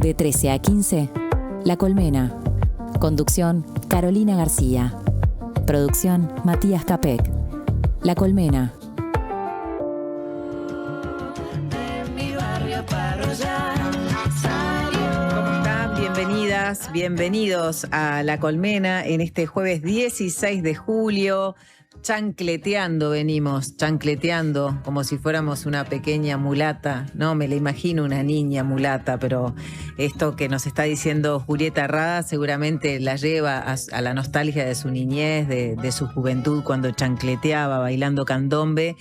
De 13 a 15, La Colmena. Conducción, Carolina García. Producción, Matías Capek. La Colmena. ¿Cómo están? Bienvenidas, bienvenidos a La Colmena en este jueves 16 de julio. Chancleteando venimos, chancleteando como si fuéramos una pequeña mulata. No, me la imagino una niña mulata, pero esto que nos está diciendo Julieta Rada seguramente la lleva a la nostalgia de su niñez, de su juventud cuando chancleteaba bailando candombe.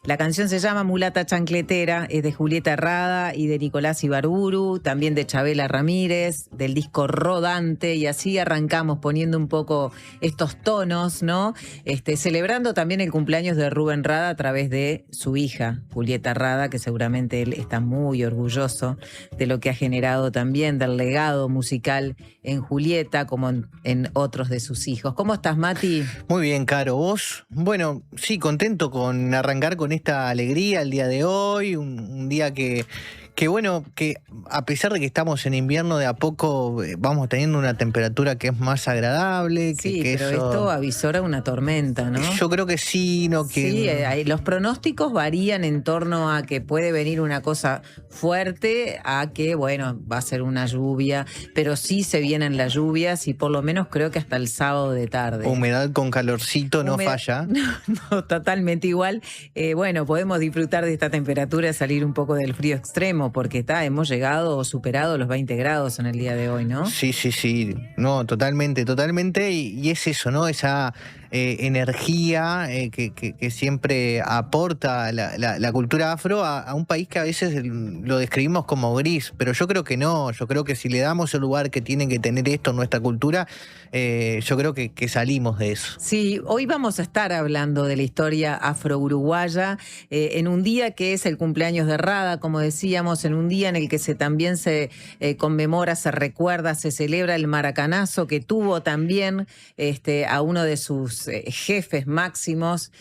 La canción se llama Mulata Chancletera, es de Julieta Rada y de Nicolás Ibarburu, también de Chabela Ramírez, del disco Rodante, y así arrancamos poniendo un poco estos tonos, ¿no? Celebrando también el cumpleaños de Rubén Rada a través de su hija, Julieta Rada, que seguramente él está muy orgulloso de lo que ha generado también, del legado musical en Julieta, como en otros de sus hijos. ¿Cómo estás, Mati? Muy bien, Caro. ¿Vos? Bueno, sí, contento con arrancar con esta alegría el día de hoy, un día que bueno, que a pesar de que estamos en invierno, de a poco vamos teniendo una temperatura que es más agradable. Sí, que pero eso... esto avisora una tormenta, ¿no? Yo creo que sí, ¿no? Sí, los pronósticos varían en torno a que puede venir una cosa fuerte, a que, bueno, va a ser una lluvia, pero sí se vienen las lluvias y por lo menos creo que hasta el sábado de tarde. Humedad con calorcito no falla. No, totalmente igual. Bueno, podemos disfrutar de esta temperatura, salir un poco del frío extremo, porque hemos llegado o superado los 20 grados en el día de hoy, ¿no? Sí. No, totalmente. Y es eso, ¿no? Esa energía que siempre aporta la cultura afro a un país que a veces lo describimos como gris, pero yo creo que no. Yo creo que si le damos el lugar que tiene que tener esto en nuestra cultura, yo creo que salimos de eso. Sí, hoy vamos a estar hablando de la historia afro-uruguaya en un día que es el cumpleaños de Rada, como decíamos, en un día en el que también se conmemora, se recuerda, se celebra el maracanazo que tuvo también a uno de sus jefes máximos,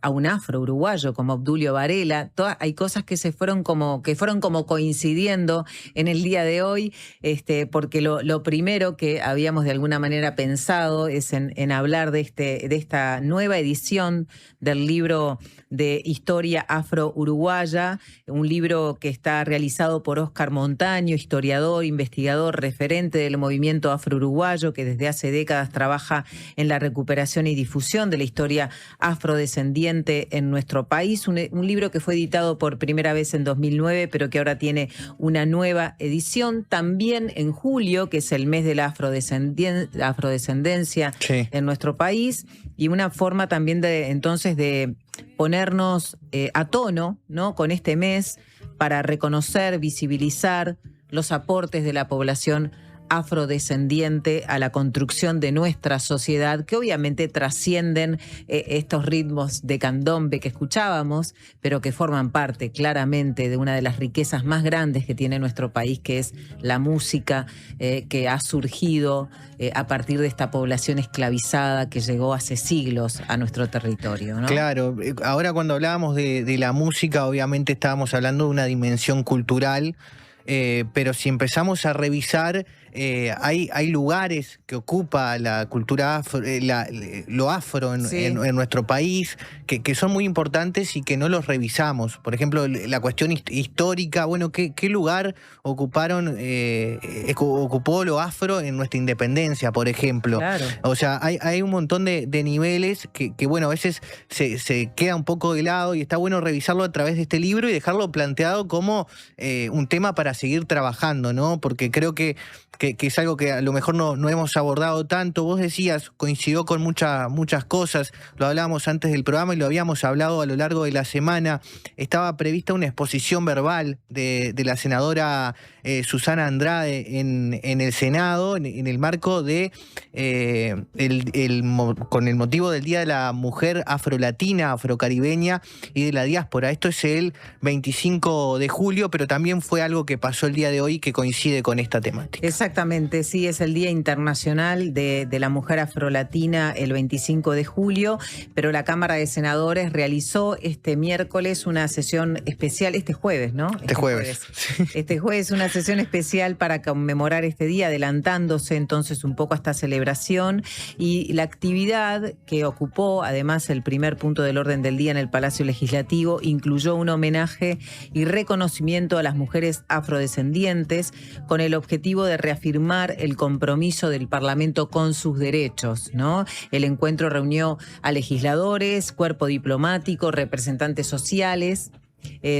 a un afro-uruguayo como Obdulio Varela. Hay cosas que fueron como coincidiendo en el día de hoy, porque lo primero que habíamos de alguna manera pensado es en hablar de esta nueva edición del libro de Historia Afro-Uruguaya, un libro que está realizado por Óscar Montaño, historiador, investigador, referente del movimiento afro-uruguayo, que desde hace décadas trabaja en la recuperación y difusión de la historia afrodescendiente en nuestro país. Un libro que fue editado por primera vez en 2009, pero que ahora tiene una nueva edición, también en julio, que es el mes de la afrodescendencia en nuestro país, y una forma también de ponernos a tono, ¿no?, con este mes para reconocer, visibilizar los aportes de la población afrodescendiente a la construcción de nuestra sociedad, que obviamente trascienden estos ritmos de candombe que escuchábamos, pero que forman parte claramente de una de las riquezas más grandes que tiene nuestro país, que es la música que ha surgido a partir de esta población esclavizada que llegó hace siglos a nuestro territorio, ¿no? Claro, ahora cuando hablábamos de la música, obviamente estábamos hablando de una dimensión cultural, pero si empezamos a revisar, hay lugares que ocupa la cultura afro, lo afro en nuestro país, que son muy importantes y que no los revisamos. Por ejemplo, la cuestión histórica, bueno, ¿qué lugar ocupó lo afro en nuestra independencia, por ejemplo? Claro. O sea, hay un montón de niveles que bueno, a veces se queda un poco de lado, y está bueno revisarlo a través de este libro y dejarlo planteado como un tema para seguir trabajando, ¿no? Porque creo que es algo que a lo mejor no hemos abordado tanto. Vos decías, coincidió con muchas cosas, lo hablábamos antes del programa y lo habíamos hablado a lo largo de la semana. Estaba prevista una exposición verbal de la senadora Susana Andrade en el Senado, en el marco de con el motivo del Día de la Mujer Afrolatina, Afrocaribeña y de la diáspora. Esto es el 25 de julio, pero también fue algo que pasó el día de hoy que coincide con esta temática. Exactamente, sí, es el Día Internacional de la Mujer Afrolatina el 25 de julio, pero la Cámara de Senadores realizó este miércoles una sesión especial, este jueves, ¿no? Este jueves Este jueves una sesión especial para conmemorar este día, adelantándose entonces un poco a esta celebración, y la actividad que ocupó además el primer punto del orden del día en el Palacio Legislativo incluyó un homenaje y reconocimiento a las mujeres afrodescendientes con el objetivo de reafirmar el compromiso del Parlamento con sus derechos, ¿no? El encuentro reunió a legisladores, cuerpo diplomático, representantes sociales,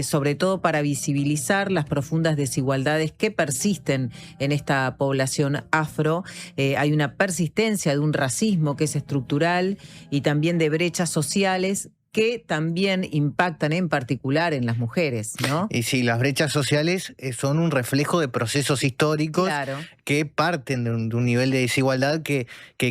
sobre todo para visibilizar las profundas desigualdades que persisten en esta población afro. Hay una persistencia de un racismo que es estructural y también de brechas sociales que también impactan en particular en las mujeres, ¿no? Y sí, las brechas sociales son un reflejo de procesos históricos, Claro, que parten de un nivel de desigualdad que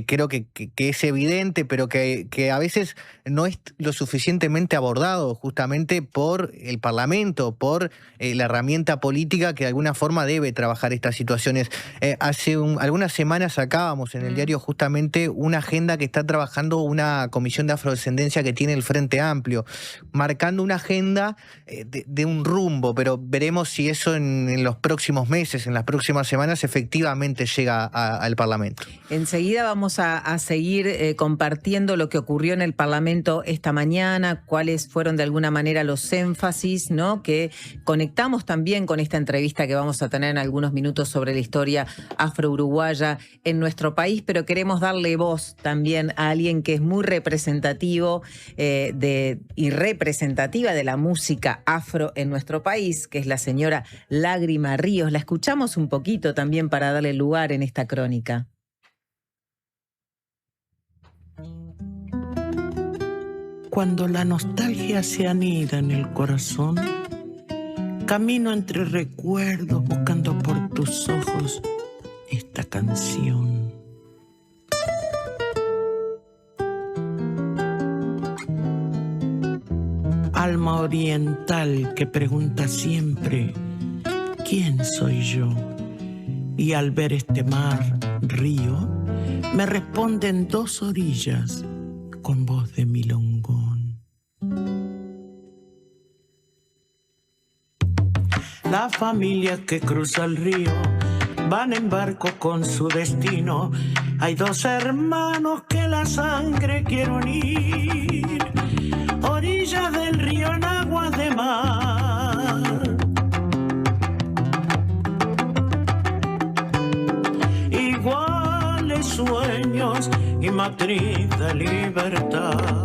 creo que es evidente, pero que a veces no es lo suficientemente abordado justamente por el Parlamento, por la herramienta política que de alguna forma debe trabajar estas situaciones. Hace algunas semanas sacábamos en el diario justamente una agenda que está trabajando una comisión de afrodescendencia que tiene el Frente Amplio, marcando una agenda de un rumbo, pero veremos si eso en los próximos meses, en las próximas semanas, efectivamente llega al Parlamento. enseguida vamos a seguir compartiendo lo que ocurrió en el Parlamento esta mañana, cuáles fueron de alguna manera los énfasis, ¿no?, que conectamos también con esta entrevista que vamos a tener en algunos minutos sobre la historia afro-uruguaya en nuestro país, pero queremos darle voz también a alguien que es muy representativo y representativa de la música afro en nuestro país, que es la señora Lágrima Ríos. La escuchamos un poquito también para darle lugar en esta crónica. Cuando la nostalgia se anida en el corazón, camino entre recuerdos buscando por tus ojos esta canción. Alma oriental que pregunta siempre, ¿quién soy yo? Y al ver este mar, río, me responden dos orillas con voz de milongón. La familia que cruza el río van en barco con su destino. Hay dos hermanos que la sangre quiere unir, orillas del río en aguas de mar. Iguales sueños y matriz de libertad.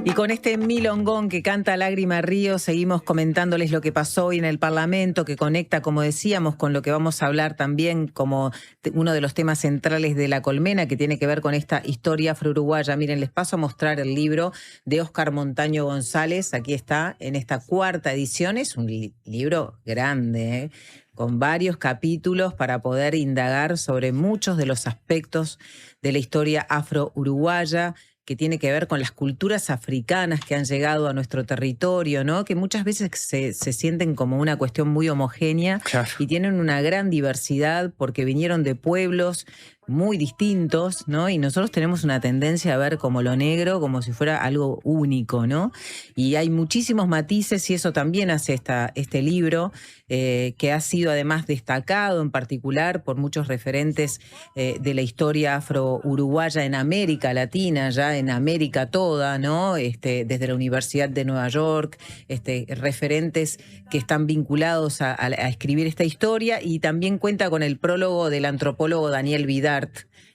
Y con este milongón que canta Lágrima Ríos, seguimos comentándoles lo que pasó hoy en el Parlamento, que conecta, como decíamos, con lo que vamos a hablar también como uno de los temas centrales de La Colmena, que tiene que ver con esta historia afro-uruguaya. Miren, les paso a mostrar el libro de Óscar Montaño González. Aquí está, en esta cuarta edición. Es un libro grande, con varios capítulos para poder indagar sobre muchos de los aspectos de la historia afro-uruguaya, que tiene que ver con las culturas africanas que han llegado a nuestro territorio, ¿no?, que muchas veces se sienten como una cuestión muy homogénea. Claro. Y tienen una gran diversidad porque vinieron de pueblos muy distintos, ¿no? Y nosotros tenemos una tendencia a ver como lo negro como si fuera algo único, ¿no? Y hay muchísimos matices y eso también hace este libro, que ha sido además destacado en particular por muchos referentes de la historia afro-uruguaya en América Latina, ya en América toda, ¿no? Desde la Universidad de Nueva York, referentes que están vinculados a escribir esta historia, y también cuenta con el prólogo del antropólogo Daniel Vidart,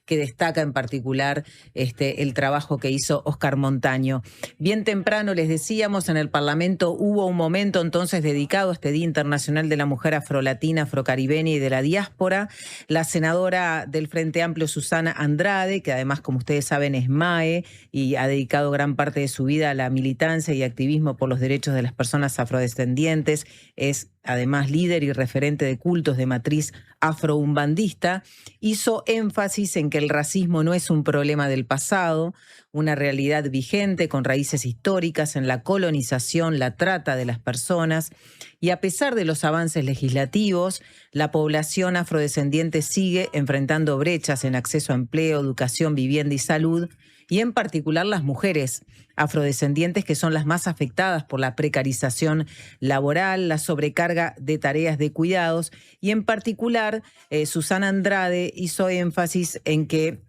que destaca en particular el trabajo que hizo Óscar Montaño. Bien temprano, les decíamos, en el Parlamento hubo un momento entonces dedicado a este Día Internacional de la Mujer Afrolatina, Afrocaribeña y de la Diáspora. La senadora del Frente Amplio, Susana Andrade, que además, como ustedes saben, es MAE y ha dedicado gran parte de su vida a la militancia y activismo por los derechos de las personas afrodescendientes, es además líder y referente de cultos de matriz afroumbandista, hizo énfasis en que el racismo no es un problema del pasado, una realidad vigente con raíces históricas en la colonización, la trata de las personas, y a pesar de los avances legislativos, la población afrodescendiente sigue enfrentando brechas en acceso a empleo, educación, vivienda y salud, y en particular las mujeres afrodescendientes, que son las más afectadas por la precarización laboral, la sobrecarga de tareas de cuidados, y en particular Susana Andrade hizo énfasis en que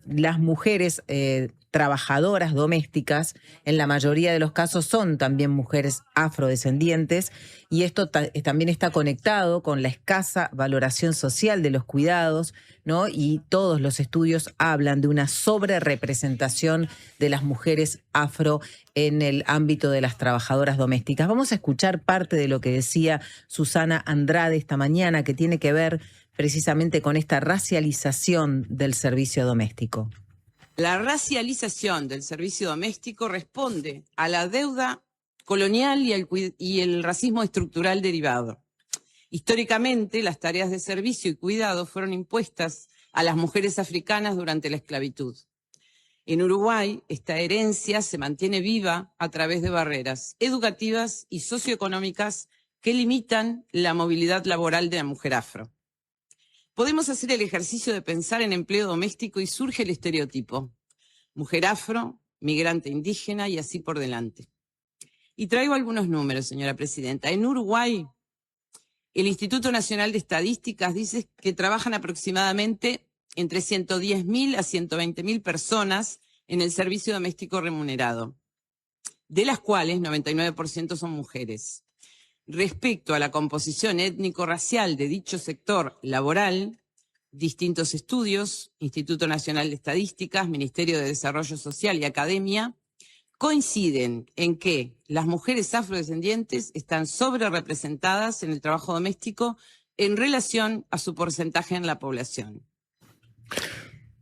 las mujeres trabajadoras domésticas, en la mayoría de los casos son también mujeres afrodescendientes, y esto también está conectado con la escasa valoración social de los cuidados, ¿no? Y todos los estudios hablan de una sobrerepresentación de las mujeres afro en el ámbito de las trabajadoras domésticas. Vamos a escuchar parte de lo que decía Susana Andrade esta mañana, que tiene que ver precisamente con esta racialización del servicio doméstico. La racialización del servicio doméstico responde a la deuda colonial y el racismo estructural derivado. Históricamente, las tareas de servicio y cuidado fueron impuestas a las mujeres africanas durante la esclavitud. En Uruguay, esta herencia se mantiene viva a través de barreras educativas y socioeconómicas que limitan la movilidad laboral de la mujer afro. Podemos hacer el ejercicio de pensar en empleo doméstico y surge el estereotipo: mujer afro, migrante indígena y así por delante. Y traigo algunos números, señora presidenta. En Uruguay, el Instituto Nacional de Estadísticas dice que trabajan aproximadamente entre 110.000 a 120.000 personas en el servicio doméstico remunerado, de las cuales 99% son mujeres. Respecto a la composición étnico-racial de dicho sector laboral, distintos estudios, Instituto Nacional de Estadísticas, Ministerio de Desarrollo Social y Academia, coinciden en que las mujeres afrodescendientes están sobrerepresentadas en el trabajo doméstico en relación a su porcentaje en la población.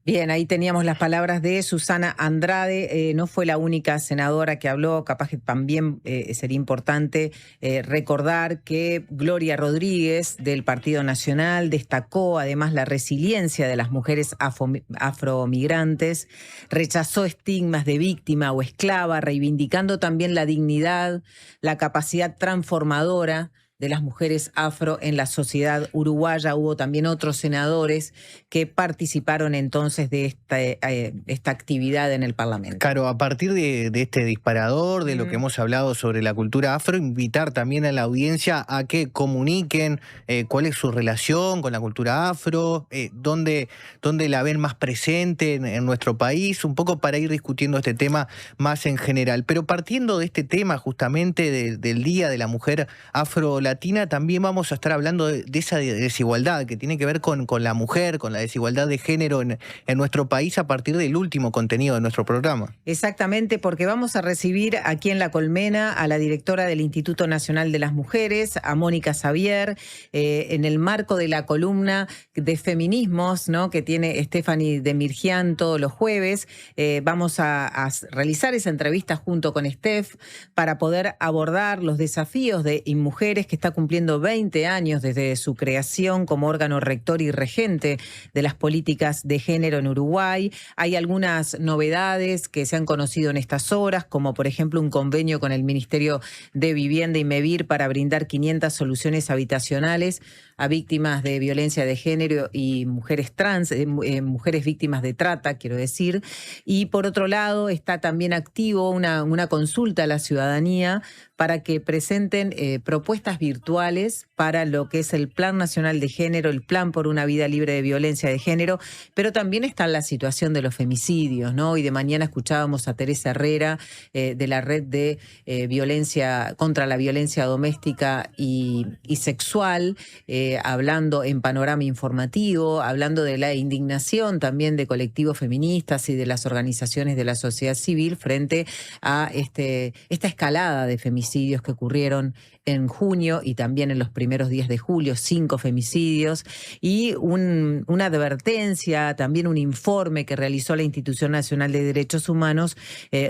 Bien, ahí teníamos las palabras de Susana Andrade. No fue la única senadora que habló, capaz que también sería importante recordar que Gloria Rodríguez del Partido Nacional destacó además la resiliencia de las mujeres afromigrantes, rechazó estigmas de víctima o esclava, reivindicando también la dignidad, la capacidad transformadora de las mujeres afro en la sociedad uruguaya. Hubo también otros senadores que participaron entonces de esta actividad en el Parlamento. Claro, a partir de este disparador, de lo que hemos hablado sobre la cultura afro, invitar también a la audiencia a que comuniquen cuál es su relación con la cultura afro, dónde la ven más presente en nuestro país, un poco para ir discutiendo este tema más en general. Pero partiendo de este tema justamente del Día de la Mujer Afro-Latina, también vamos a estar hablando de esa desigualdad que tiene que ver con la mujer, con la desigualdad de género en nuestro país a partir del último contenido de nuestro programa. Exactamente, porque vamos a recibir aquí en La Colmena a la directora del Instituto Nacional de las Mujeres, a Mónica Xavier, en el marco de la columna de feminismos, ¿no?, que tiene Stephanie de Mirjian todos los jueves. Vamos a realizar esa entrevista junto con Steph para poder abordar los desafíos de InMujeres, que está cumpliendo 20 años desde su creación como órgano rector y regente de las políticas de género en Uruguay. Hay algunas novedades que se han conocido en estas horas, como por ejemplo un convenio con el Ministerio de Vivienda y MEVIR para brindar 500 soluciones habitacionales a víctimas de violencia de género y mujeres trans, mujeres víctimas de trata, quiero decir. Y por otro lado está también activo una consulta a la ciudadanía para que presenten propuestas virtuales para lo que es el Plan Nacional de Género, el Plan por una Vida Libre de Violencia de Género, pero también está la situación de los femicidios, ¿no? Y de mañana escuchábamos a Teresa Herrera de la Red de Violencia contra la Violencia Doméstica y Sexual, hablando en Panorama Informativo, hablando de la indignación también de colectivos feministas y de las organizaciones de la sociedad civil frente a esta escalada de femicidios que ocurrieron en junio y también en los primeros días de julio, 5 femicidios, y una advertencia, también un informe que realizó la Institución Nacional de Derechos Humanos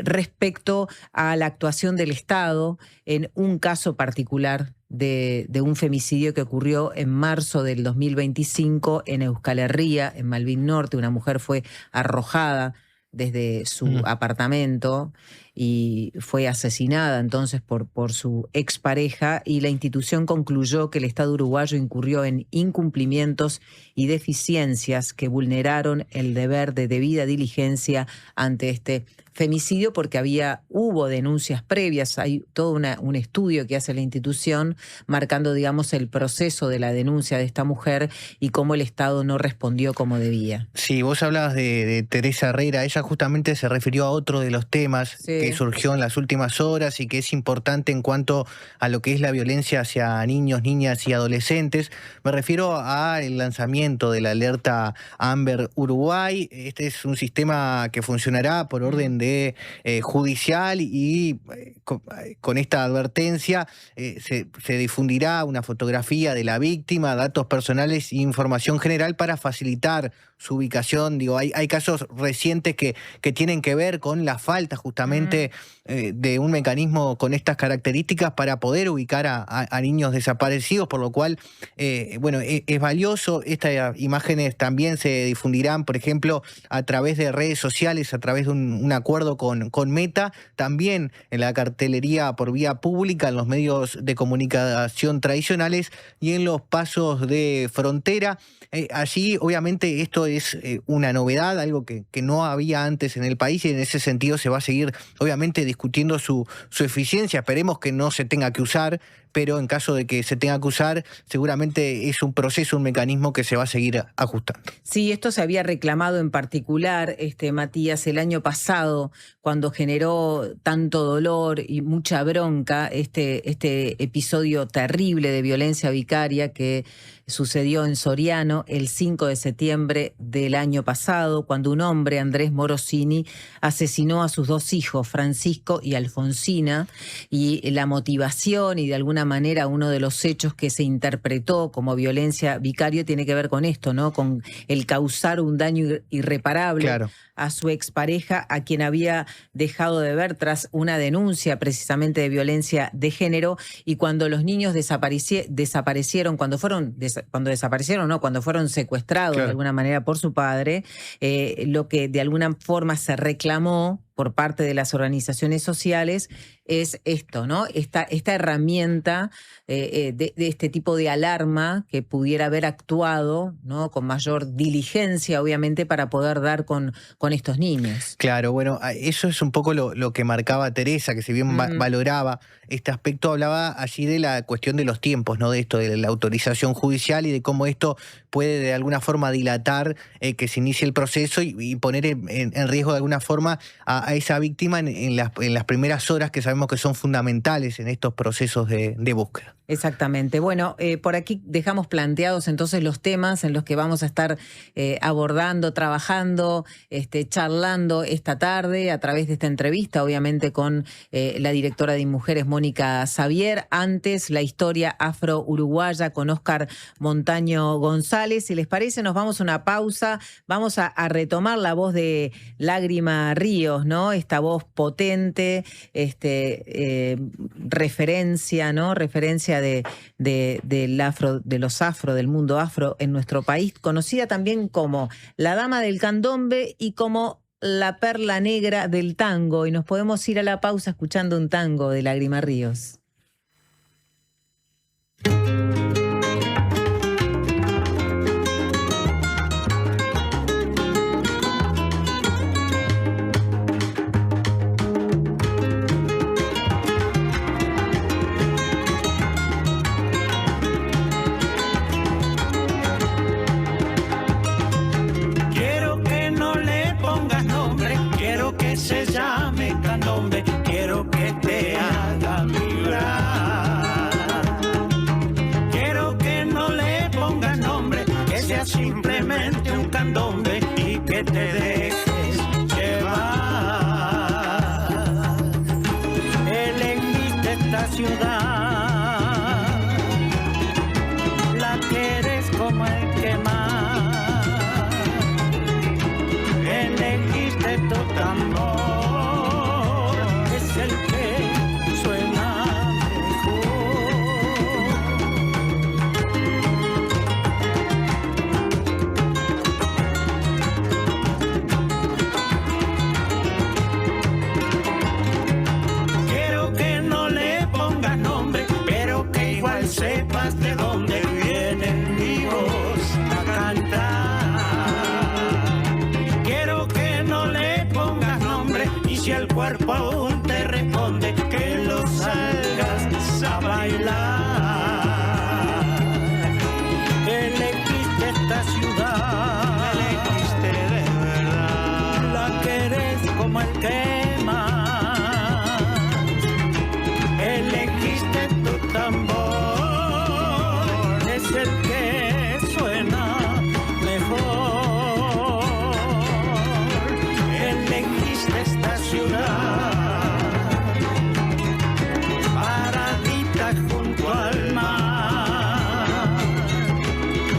respecto a la actuación del Estado en un caso particular de un femicidio que ocurrió en marzo del 2025 en Euskal Herria, en Malvin Norte. Una mujer fue arrojada desde su apartamento y fue asesinada entonces por su expareja, y la institución concluyó que el Estado uruguayo incurrió en incumplimientos y deficiencias que vulneraron el deber de debida diligencia ante este femicidio, porque hubo denuncias previas. Hay todo un estudio que hace la institución marcando, digamos, el proceso de la denuncia de esta mujer y cómo el Estado no respondió como debía. Sí, vos hablabas de Teresa Herrera. Ella justamente se refirió a otro de los temas que surgió en las últimas horas y que es importante en cuanto a lo que es la violencia hacia niños, niñas y adolescentes. Me refiero al lanzamiento de la alerta Amber Uruguay. Este es un sistema que funcionará por orden de judicial, y con esta advertencia se difundirá una fotografía de la víctima, datos personales e información general para facilitar su ubicación. Digo, hay casos recientes que tienen que ver con la falta justamente de un mecanismo con estas características para poder ubicar a niños desaparecidos, por lo cual, bueno, es valioso. Estas imágenes también se difundirán, por ejemplo, a través de redes sociales, a través de un acuerdo con Meta, también en la cartelería por vía pública, en los medios de comunicación tradicionales y en los pasos de frontera. Allí, obviamente, esto es una novedad, algo que no había antes en el país, y en ese sentido se va a seguir, obviamente, discutiendo su eficiencia. Esperemos que no se tenga que usar, pero en caso de que se tenga que usar, seguramente es un proceso, un mecanismo que se va a seguir ajustando. Sí, esto se había reclamado en particular, Matías, el año pasado, cuando generó tanto dolor y mucha bronca este episodio terrible de violencia vicaria que sucedió en Soriano el 5 de septiembre del año pasado, cuando un hombre, Andrés Morosini, asesinó a sus 2 hijos, Francisco y Alfonsina, y la motivación y de alguna manera uno de los hechos que se interpretó como violencia vicaria tiene que ver con esto, ¿no? Con el causar un daño irreparable. Claro. A su expareja, a quien había dejado de ver tras una denuncia precisamente de violencia de género, y cuando los niños desaparecieron, cuando fueron secuestrados, claro, de alguna manera por su padre, lo que de alguna forma se reclamó por parte de las organizaciones sociales es esto, ¿no? Esta herramienta de este tipo de alarma que pudiera haber actuado, ¿no?, con mayor diligencia, obviamente, para poder dar con estos niños. Claro, bueno, eso es un poco lo que marcaba Teresa, que si bien valoraba este aspecto, hablaba allí de la cuestión de los tiempos, ¿no? De esto, de la autorización judicial y de cómo esto puede de alguna forma dilatar que se inicie el proceso y poner en riesgo de alguna forma a esa víctima en las primeras horas, que sabemos que son fundamentales en estos procesos de búsqueda. Exactamente. Bueno, por aquí dejamos planteados entonces los temas en los que vamos a estar abordando, trabajando, charlando esta tarde a través de esta entrevista, obviamente con la directora de Mujeres, Mónica Xavier. Antes, la historia afro-uruguaya con Óscar Montaño González. Si les parece, nos vamos a una pausa. Vamos a retomar la voz de Lágrima Ríos, ¿no? Esta voz potente, referencia, ¿no? Referencia del afro, de los afro, del mundo afro en nuestro país, conocida también como la dama del candombe y como la perla negra del tango. Y nos podemos ir a la pausa escuchando un tango de Lágrima Ríos. Se llame candombe, quiero que te haga vibrar. Quiero que no le pongas nombre, que sea simplemente un candombe y que te dejes llevar. Elegiste esta ciudad, la quieres como el que más. Elegiste tu tambor. cuerpo aún te responde que lo salgas a bailar. Elegiste esta ciudad, elegiste de verdad, la querés como el que más. Elegiste tu tambor, es el que suena mejor. Elegiste esta ciudad, paradita junto al mar.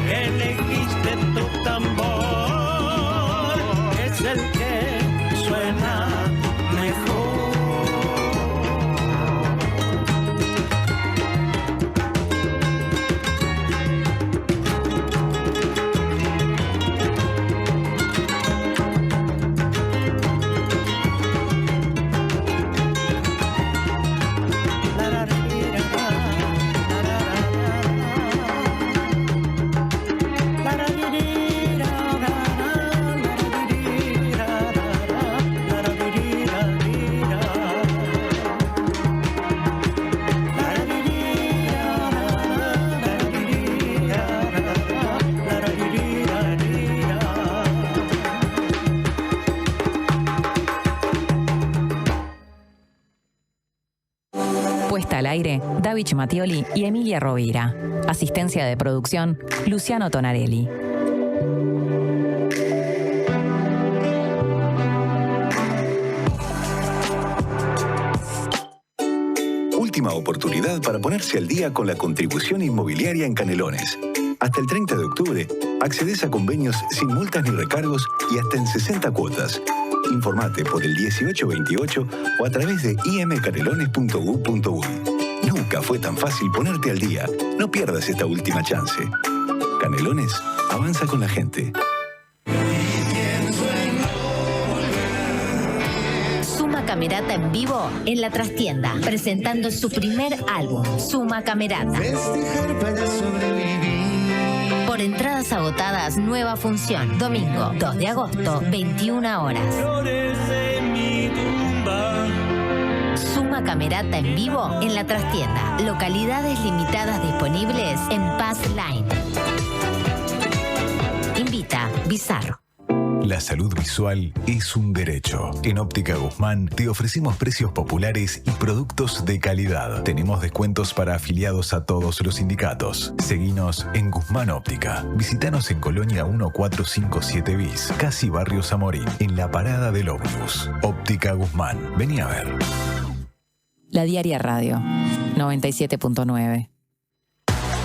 Elegiste tu tambor, es el que suena mejor. Puesta al aire, David Mattioli y Emilia Rovira. Asistencia de producción, Luciano Tonarelli. Última oportunidad para ponerse al día con la contribución inmobiliaria en Canelones. Hasta el 30 de octubre, accedes a convenios sin multas ni recargos y hasta en 60 cuotas. Informate por el 1828 o a través de imcanelones.gov.uy. Nunca fue tan fácil ponerte al día. No pierdas esta última chance. Canelones, avanza con la gente. Suma Camerata en vivo en La Trastienda, presentando su primer álbum, Suma Camerata. Por entradas agotadas, nueva función, domingo 2 de agosto, 21 horas. Suma Camerata en vivo en La Trastienda. Localidades limitadas disponibles en Pass Line. Invita Bizarro. La salud visual es un derecho. En Óptica Guzmán te ofrecemos precios populares y productos de calidad. Tenemos descuentos para afiliados a todos los sindicatos. Seguinos en Guzmán Óptica. Visítanos en Colonia 1457 bis, casi Barrio Zamorín, en la parada del ómnibus. Óptica Guzmán. Vení a ver. La Diaria Radio, 97.9.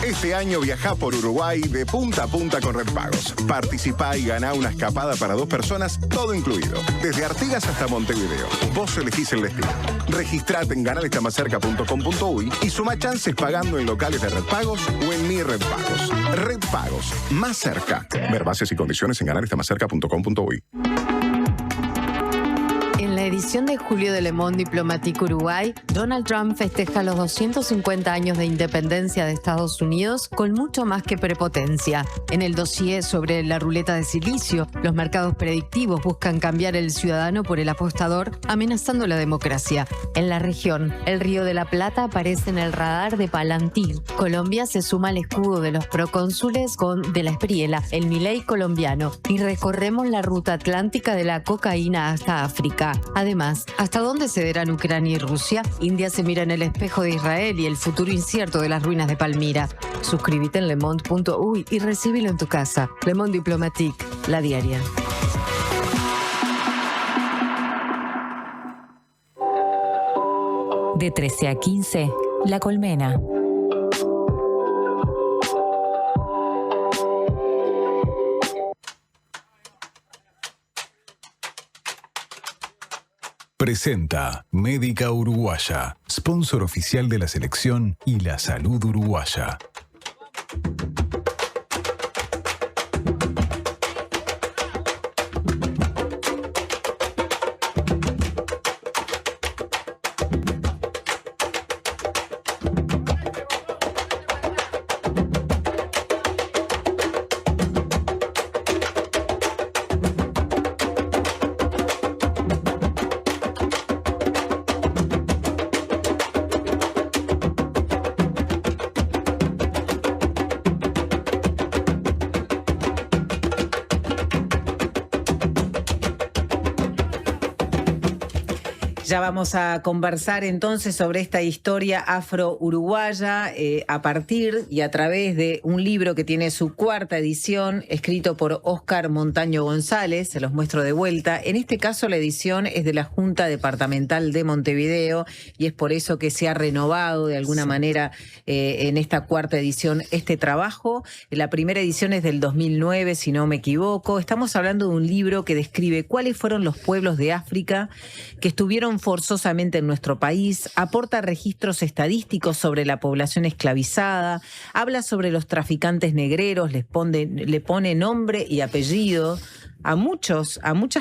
Este año viajá por Uruguay de punta a punta con Red Pagos. Participá y ganá una escapada para 2 personas, todo incluido. Desde Artigas hasta Montevideo. Vos elegís el destino. Registrate en ganalestamacerca.com.uy y suma chances pagando en locales de Red Pagos o en Mi Red Pagos. Red Pagos, más cerca. Ver bases y condiciones en ganalestamacerca.com.uy. En la edición de julio de Le Monde Diplomatique Uruguay, Donald Trump festeja los 250 años de independencia de Estados Unidos con mucho más que prepotencia. En el dossier sobre la ruleta de silicio, los mercados predictivos buscan cambiar el ciudadano por el apostador, amenazando la democracia. En la región, el Río de la Plata aparece en el radar de Palantir. Colombia se suma al escudo de los procónsules con De la Espriella, el Milei colombiano, y recorremos la ruta atlántica de la cocaína hasta África. Además, ¿hasta dónde cederán Ucrania y Rusia? India se mira en el espejo de Israel y el futuro incierto de las ruinas de Palmira. Suscríbete en lemond.uy y recíbelo en tu casa. Le Monde Diplomatique, la diaria. De 13 a 15, La Colmena. Presenta Médica Uruguaya, sponsor oficial de la selección y la salud uruguaya. Ya vamos a conversar entonces sobre esta historia afro-uruguaya a partir y a través de un libro que tiene su 4ª edición, escrito por Óscar Montaño González. Se los muestro de vuelta. En este caso la edición es de la Junta Departamental de Montevideo y es por eso que se ha renovado de alguna manera en esta 4ª edición este trabajo. La primera edición es del 2009, si no me equivoco. Estamos hablando de un libro que describe cuáles fueron los pueblos de África que estuvieron forzosamente en nuestro país, aporta registros estadísticos sobre la población esclavizada, habla sobre los traficantes negreros, le pone nombre y apellido a muchas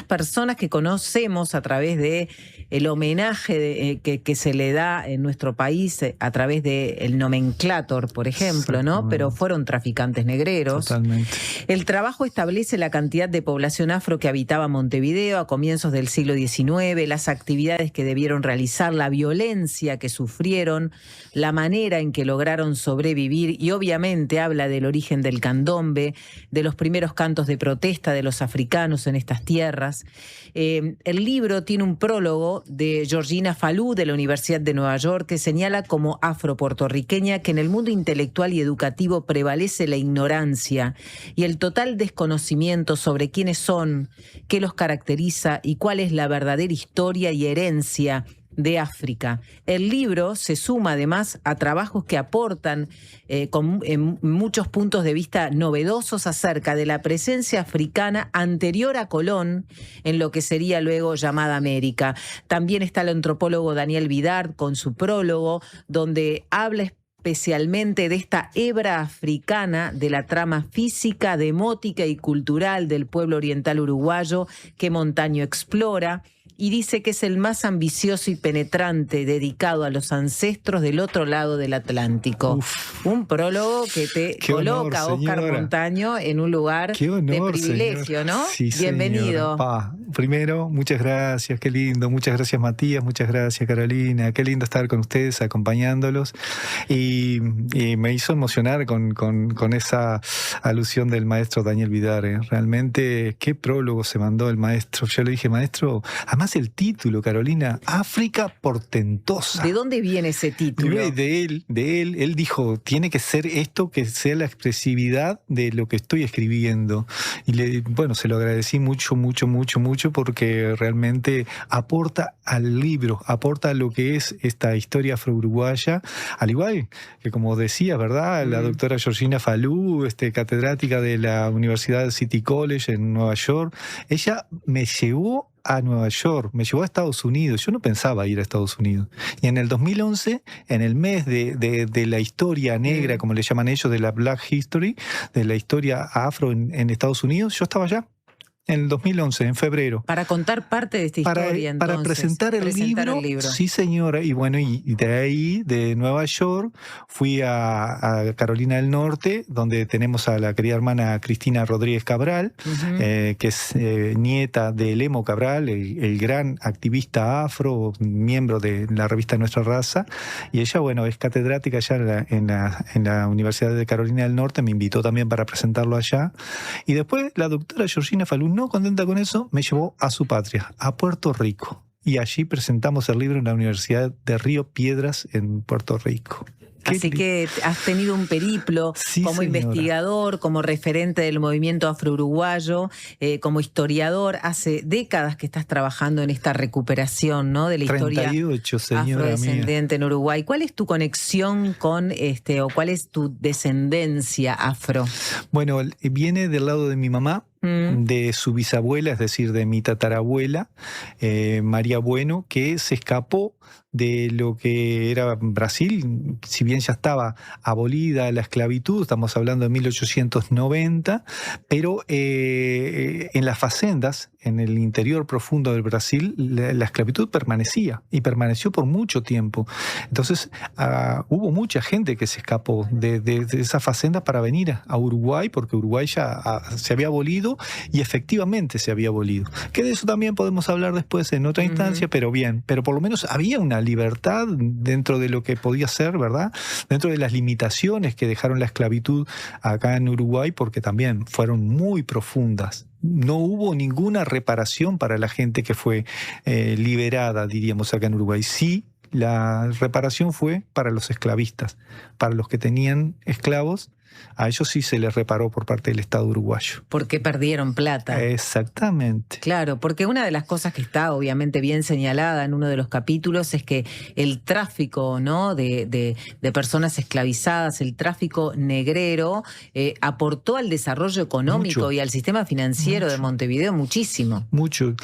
personas que conocemos a través de el homenaje que se le da en nuestro país a través del nomenclátor, por ejemplo, ¿no? Pero fueron traficantes negreros. Totalmente. El trabajo establece la cantidad de población afro que habitaba Montevideo a comienzos del siglo XIX, las actividades que debieron realizar, la violencia que sufrieron, la manera en que lograron sobrevivir y obviamente habla del origen del candombe, de los primeros cantos de protesta de los africanos en estas tierras. El libro tiene un prólogo de Georgina Falú de la Universidad de Nueva York que señala como afropuertorriqueña que en el mundo intelectual y educativo prevalece la ignorancia y el total desconocimiento sobre quiénes son, qué los caracteriza y cuál es la verdadera historia y herencia de África. El libro se suma además a trabajos que aportan en muchos puntos de vista novedosos acerca de la presencia africana anterior a Colón en lo que sería luego llamada América. También está el antropólogo Daniel Vidart con su prólogo, donde habla especialmente de esta hebra africana de la trama física, demótica y cultural del pueblo oriental uruguayo que Montaño explora. Y dice que es el más ambicioso y penetrante dedicado a los ancestros del otro lado del Atlántico. Uf, un prólogo que te coloca, Óscar Montaño, en un lugar de privilegio, señor. ¿No? Sí, bienvenido. Primero, muchas gracias, qué lindo. Muchas gracias, Matías. Muchas gracias, Carolina. Qué lindo estar con ustedes, acompañándolos. Y me hizo emocionar con esa alusión del maestro Daniel Vidart. Realmente, qué prólogo se mandó el maestro. Yo le dije, maestro, además el título, Carolina, África portentosa. ¿De dónde viene ese título? De él. Él dijo, tiene que ser esto que sea la expresividad de lo que estoy escribiendo. Y se lo agradecí mucho porque realmente aporta al libro, aporta a lo que es esta historia afro-uruguaya, al igual que, como decía, ¿verdad? La doctora Georgina Falú, catedrática de la Universidad City College en Nueva York, ella me llevó a Nueva York, me llevó a Estados Unidos. Yo no pensaba ir a Estados Unidos. Y en el 2011, en el mes de la historia negra, como le llaman ellos, de la Black History, de la historia afro en Estados Unidos, yo estaba allá. En el 2011, en febrero. Para contar parte de esta historia, entonces. Para presentar el libro. Sí, señora. Y bueno, y de ahí, de Nueva York, fui a Carolina del Norte, donde tenemos a la querida hermana Cristina Rodríguez Cabral, que es nieta de Lemo Cabral, el gran activista afro, miembro de la revista Nuestra Raza. Y ella, es catedrática allá en la Universidad de Carolina del Norte. Me invitó también para presentarlo allá. Y después la doctora Georgina Falú, no contenta con eso, me llevó a su patria, a Puerto Rico. Y allí presentamos el libro en la Universidad de Río Piedras en Puerto Rico. Así que has tenido un periplo como investigador, como referente del movimiento afro-uruguayo, como historiador. Hace décadas que estás trabajando en esta recuperación, ¿no? De la 38, historia afrodescendiente en Uruguay. ¿Cuál es tu conexión con o cuál es tu descendencia afro? Bueno, viene del lado de mi mamá, de su bisabuela, es decir, de mi tatarabuela, María Bueno, que se escapó de lo que era Brasil, si bien ya estaba abolida la esclavitud, estamos hablando de 1890, pero en las facendas, en el interior profundo del Brasil, la esclavitud permanecía y permaneció por mucho tiempo. Entonces hubo mucha gente que se escapó de esas facendas para venir a Uruguay, porque Uruguay ya se había abolido y efectivamente se había abolido. Que de eso también podemos hablar después en otra instancia, pero bien, pero por lo menos había una libertad dentro de lo que podía ser, ¿verdad? Dentro de las limitaciones que dejaron la esclavitud acá en Uruguay, porque también fueron muy profundas. No hubo ninguna reparación para la gente que fue liberada, diríamos, acá en Uruguay. Sí, la reparación fue para los esclavistas, para los que tenían esclavos. A ellos sí se les reparó por parte del Estado uruguayo. Porque perdieron plata. Exactamente. Claro, porque una de las cosas que está obviamente bien señalada en uno de los capítulos es que el tráfico, ¿no?, de personas esclavizadas, el tráfico negrero, aportó al desarrollo económico Mucho. y al sistema financiero de Montevideo muchísimo. Mucho.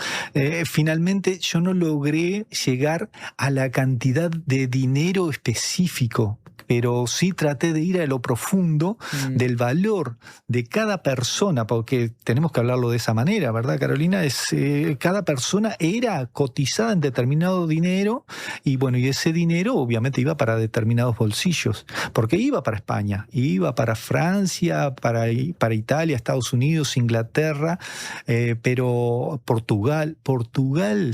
Finalmente yo no logré llegar a la cantidad de dinero específico, pero sí traté de ir a lo profundo del valor de cada persona, porque tenemos que hablarlo de esa manera, ¿verdad, Carolina? Cada persona era cotizada en determinado dinero y bueno, y ese dinero obviamente iba para determinados bolsillos, porque iba para España, iba para Francia, para Italia, Estados Unidos, Inglaterra, pero Portugal,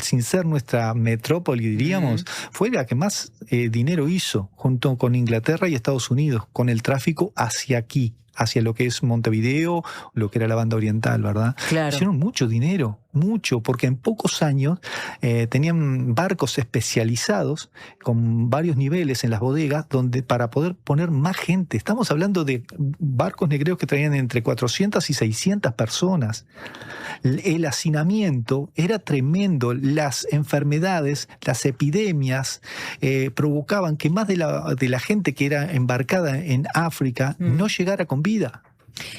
sin ser nuestra metrópoli, diríamos, fue la que más dinero hizo, junto con Inglaterra y Estados Unidos, con el tráfico hacia aquí, hacia lo que es Montevideo, lo que era la banda oriental, ¿verdad? Claro. Hicieron mucho dinero, mucho, porque en pocos años tenían barcos especializados con varios niveles en las bodegas donde para poder poner más gente. Estamos hablando de barcos negreros que traían entre 400 y 600 personas. El hacinamiento era tremendo. Las enfermedades, las epidemias provocaban que más de la gente que era embarcada en África no llegara con vida.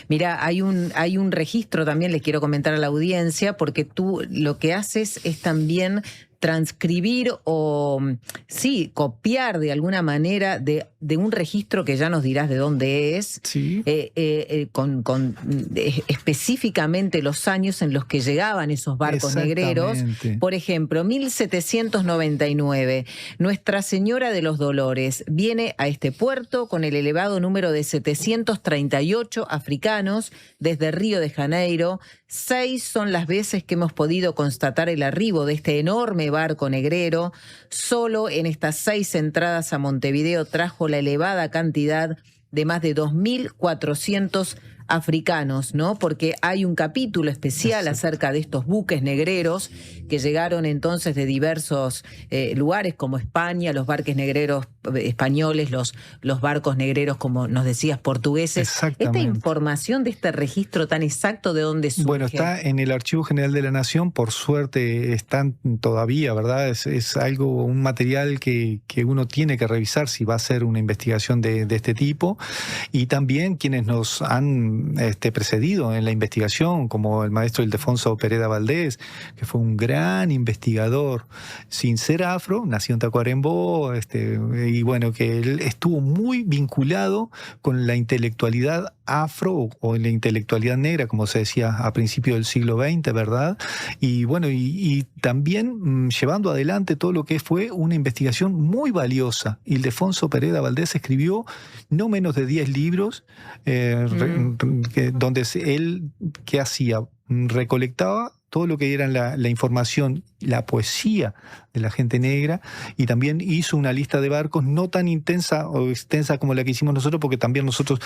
Mira, hay un registro también, les quiero comentar a la audiencia, porque tú lo que haces es también transcribir o, sí, copiar de alguna manera de un registro que ya nos dirás de dónde es, sí. Con específicamente los años en los que llegaban esos barcos negreros. Por ejemplo, 1799, Nuestra Señora de los Dolores viene a este puerto con el elevado número de 738 africanos desde Río de Janeiro. 6 son las veces que hemos podido constatar el arribo de este enorme barco negrero. Solo en estas 6 entradas a Montevideo trajo la elevada cantidad de más de 2.400 africanos, ¿no? Porque hay un capítulo especial acerca de estos buques negreros que llegaron entonces de diversos lugares como España, los barcos negreros españoles, los barcos negreros, como nos decías, portugueses. Esta información de este registro tan exacto, ¿de dónde surge? Bueno, está en el Archivo General de la Nación, por suerte están todavía, ¿verdad? Es algo, un material que uno tiene que revisar si va a hacer una investigación de este tipo, y también quienes nos han precedido en la investigación, como el maestro Ildefonso Pereda Valdés, que fue un gran investigador, sin ser afro, nació en Tacuarembó, y bueno, que él estuvo muy vinculado con la intelectualidad afro o la intelectualidad negra, como se decía a principios del siglo XX, ¿verdad? Y bueno, y también llevando adelante todo lo que fue una investigación muy valiosa. Ildefonso Pereda Valdés escribió no menos de 10 libros donde él, ¿qué hacía? Recolectaba todo lo que era la información, la poesía de la gente negra, y también hizo una lista de barcos no tan intensa o extensa como la que hicimos nosotros, porque también nosotros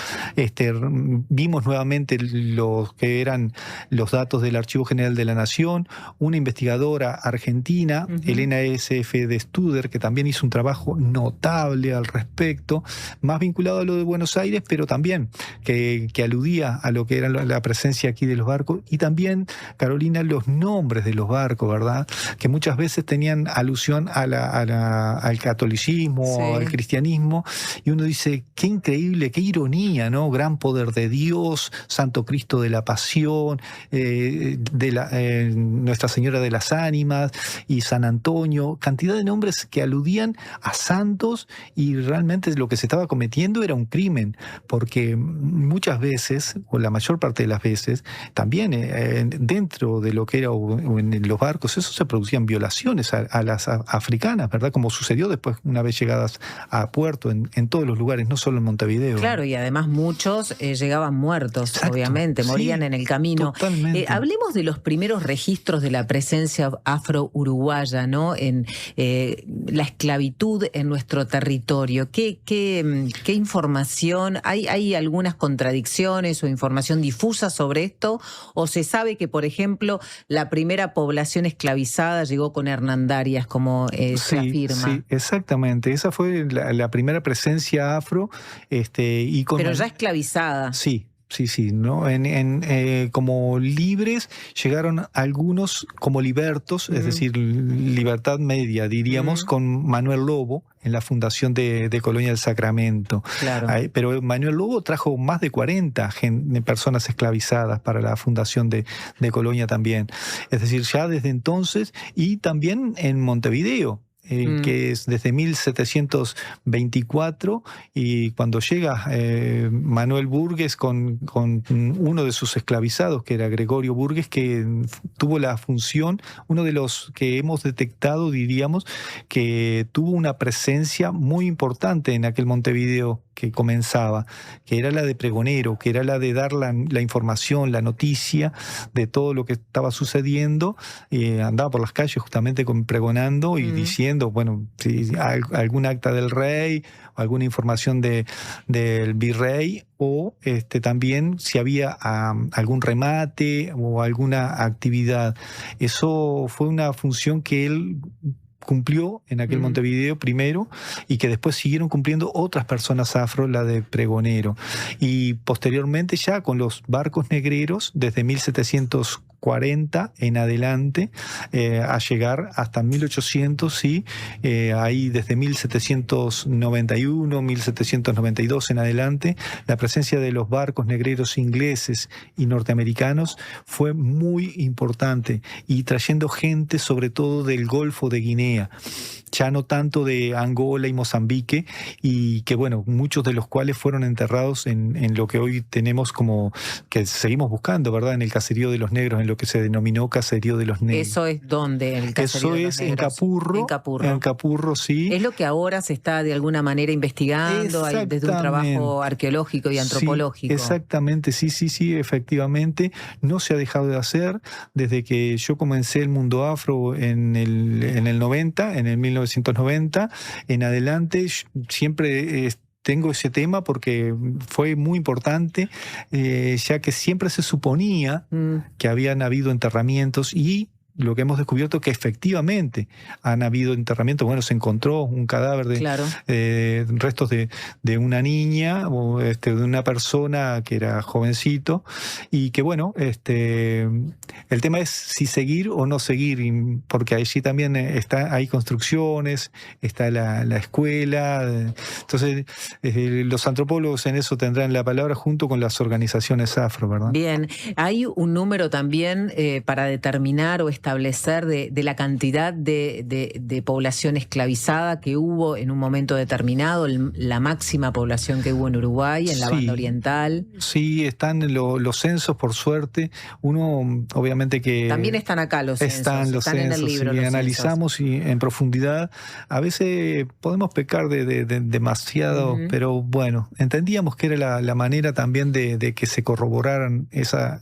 vimos nuevamente los que eran los datos del Archivo General de la Nación, una investigadora argentina, Elena S.F. de Studer, que también hizo un trabajo notable al respecto, más vinculado a lo de Buenos Aires, pero también que aludía a lo que era la presencia aquí de los barcos, y también, Carolina, los nombres de los barcos, ¿verdad? Que muchas veces tenían alusión al catolicismo, al cristianismo, y uno dice, qué increíble, qué ironía, ¿no? Gran poder de Dios, Santo Cristo de la Pasión, Nuestra Señora de las Ánimas y San Antonio, cantidad de nombres que aludían a santos, y realmente lo que se estaba cometiendo era un crimen, porque muchas veces, o la mayor parte de las veces, también dentro de lo que era o en los barcos, eso se producían violaciones a las africanas, ¿verdad? Como sucedió después una vez llegadas a puerto en todos los lugares, no solo en Montevideo. Claro, y además muchos llegaban muertos, exacto, obviamente, morían sí, en el camino. Hablemos de los primeros registros de la presencia afro-uruguaya, ¿no? En la esclavitud en nuestro territorio. ¿Qué información? ¿Hay algunas contradicciones o información difusa sobre esto? ¿O se sabe que, por ejemplo, la primera población esclavizada llegó con hernandarias, como se afirma? Sí, exactamente. Esa fue la primera presencia afro. Pero ya esclavizada. Sí. Sí, ¿no? Como libres llegaron algunos como libertos, es decir, libertad media, diríamos, con Manuel Lobo en la fundación de Colonia del Sacramento. Claro. Pero Manuel Lobo trajo más de 40 personas esclavizadas para la fundación de Colonia también. Es decir, ya desde entonces, y también en Montevideo. Que es desde 1724, y cuando llega Manuel Burgues con uno de sus esclavizados, que era Gregorio Burgues, que tuvo la función, uno de los que hemos detectado, diríamos, que tuvo una presencia muy importante en aquel Montevideo que comenzaba, que era la de pregonero, que era la de dar la información, la noticia de todo lo que estaba sucediendo. Andaba por las calles justamente pregonando y diciendo, bueno, si algún acta del rey, alguna información del virrey, o también si había algún remate o alguna actividad. Eso fue una función que él cumplió en aquel Montevideo primero, y que después siguieron cumpliendo otras personas afro, la de pregonero. Y posteriormente ya con los barcos negreros, desde 1740 en adelante, a llegar hasta 1800, sí, ahí desde 1791, 1792 en adelante, la presencia de los barcos negreros ingleses y norteamericanos fue muy importante, y trayendo gente sobre todo del Golfo de Guinea, ya no tanto de Angola y Mozambique, y que bueno, muchos de los cuales fueron enterrados en lo que hoy tenemos como, que seguimos buscando, ¿verdad? En el caserío de los negros, en lo que se denominó caserío de los negros. ¿Eso es dónde? ¿En el caserío de los negros? En Capurro. En Capurro, sí. Es lo que ahora se está de alguna manera investigando desde un trabajo arqueológico y antropológico. Sí, exactamente, sí, efectivamente. No se ha dejado de hacer desde que yo comencé el mundo afro en el 90, en el 1990, en adelante, siempre tengo ese tema porque fue muy importante, ya que siempre se suponía que habían habido enterramientos, y lo que hemos descubierto es que efectivamente han habido enterramientos. Bueno, se encontró un cadáver de restos de una niña o de una persona que era jovencito, y que bueno, el tema es si seguir o no seguir, porque allí también hay construcciones, está la escuela. Entonces los antropólogos en eso tendrán la palabra junto con las organizaciones afro, ¿verdad? Bien, hay un número también para determinar o establecer de la cantidad de población esclavizada que hubo en un momento determinado, la máxima población que hubo en Uruguay, en la banda oriental. Sí, están los censos, por suerte. Uno, obviamente que... También están acá los censos, están en el libro. Y analizamos en profundidad. A veces podemos pecar de demasiado, pero bueno, entendíamos que era la manera también de que se corroboraran esa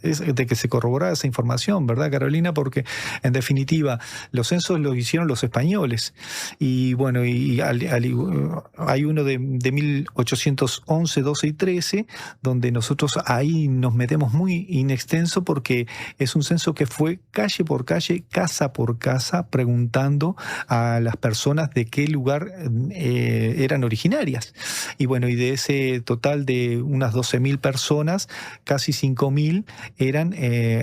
información, ¿verdad, Carolina? Porque en definitiva, los censos los hicieron los españoles. Y bueno, hay uno de 1811, 12 y 13, donde nosotros ahí nos metemos muy inextenso, porque es un censo que fue calle por calle, casa por casa, preguntando a las personas de qué lugar eran originarias. Y bueno, y de ese total de unas 12.000 personas, casi 5.000 eran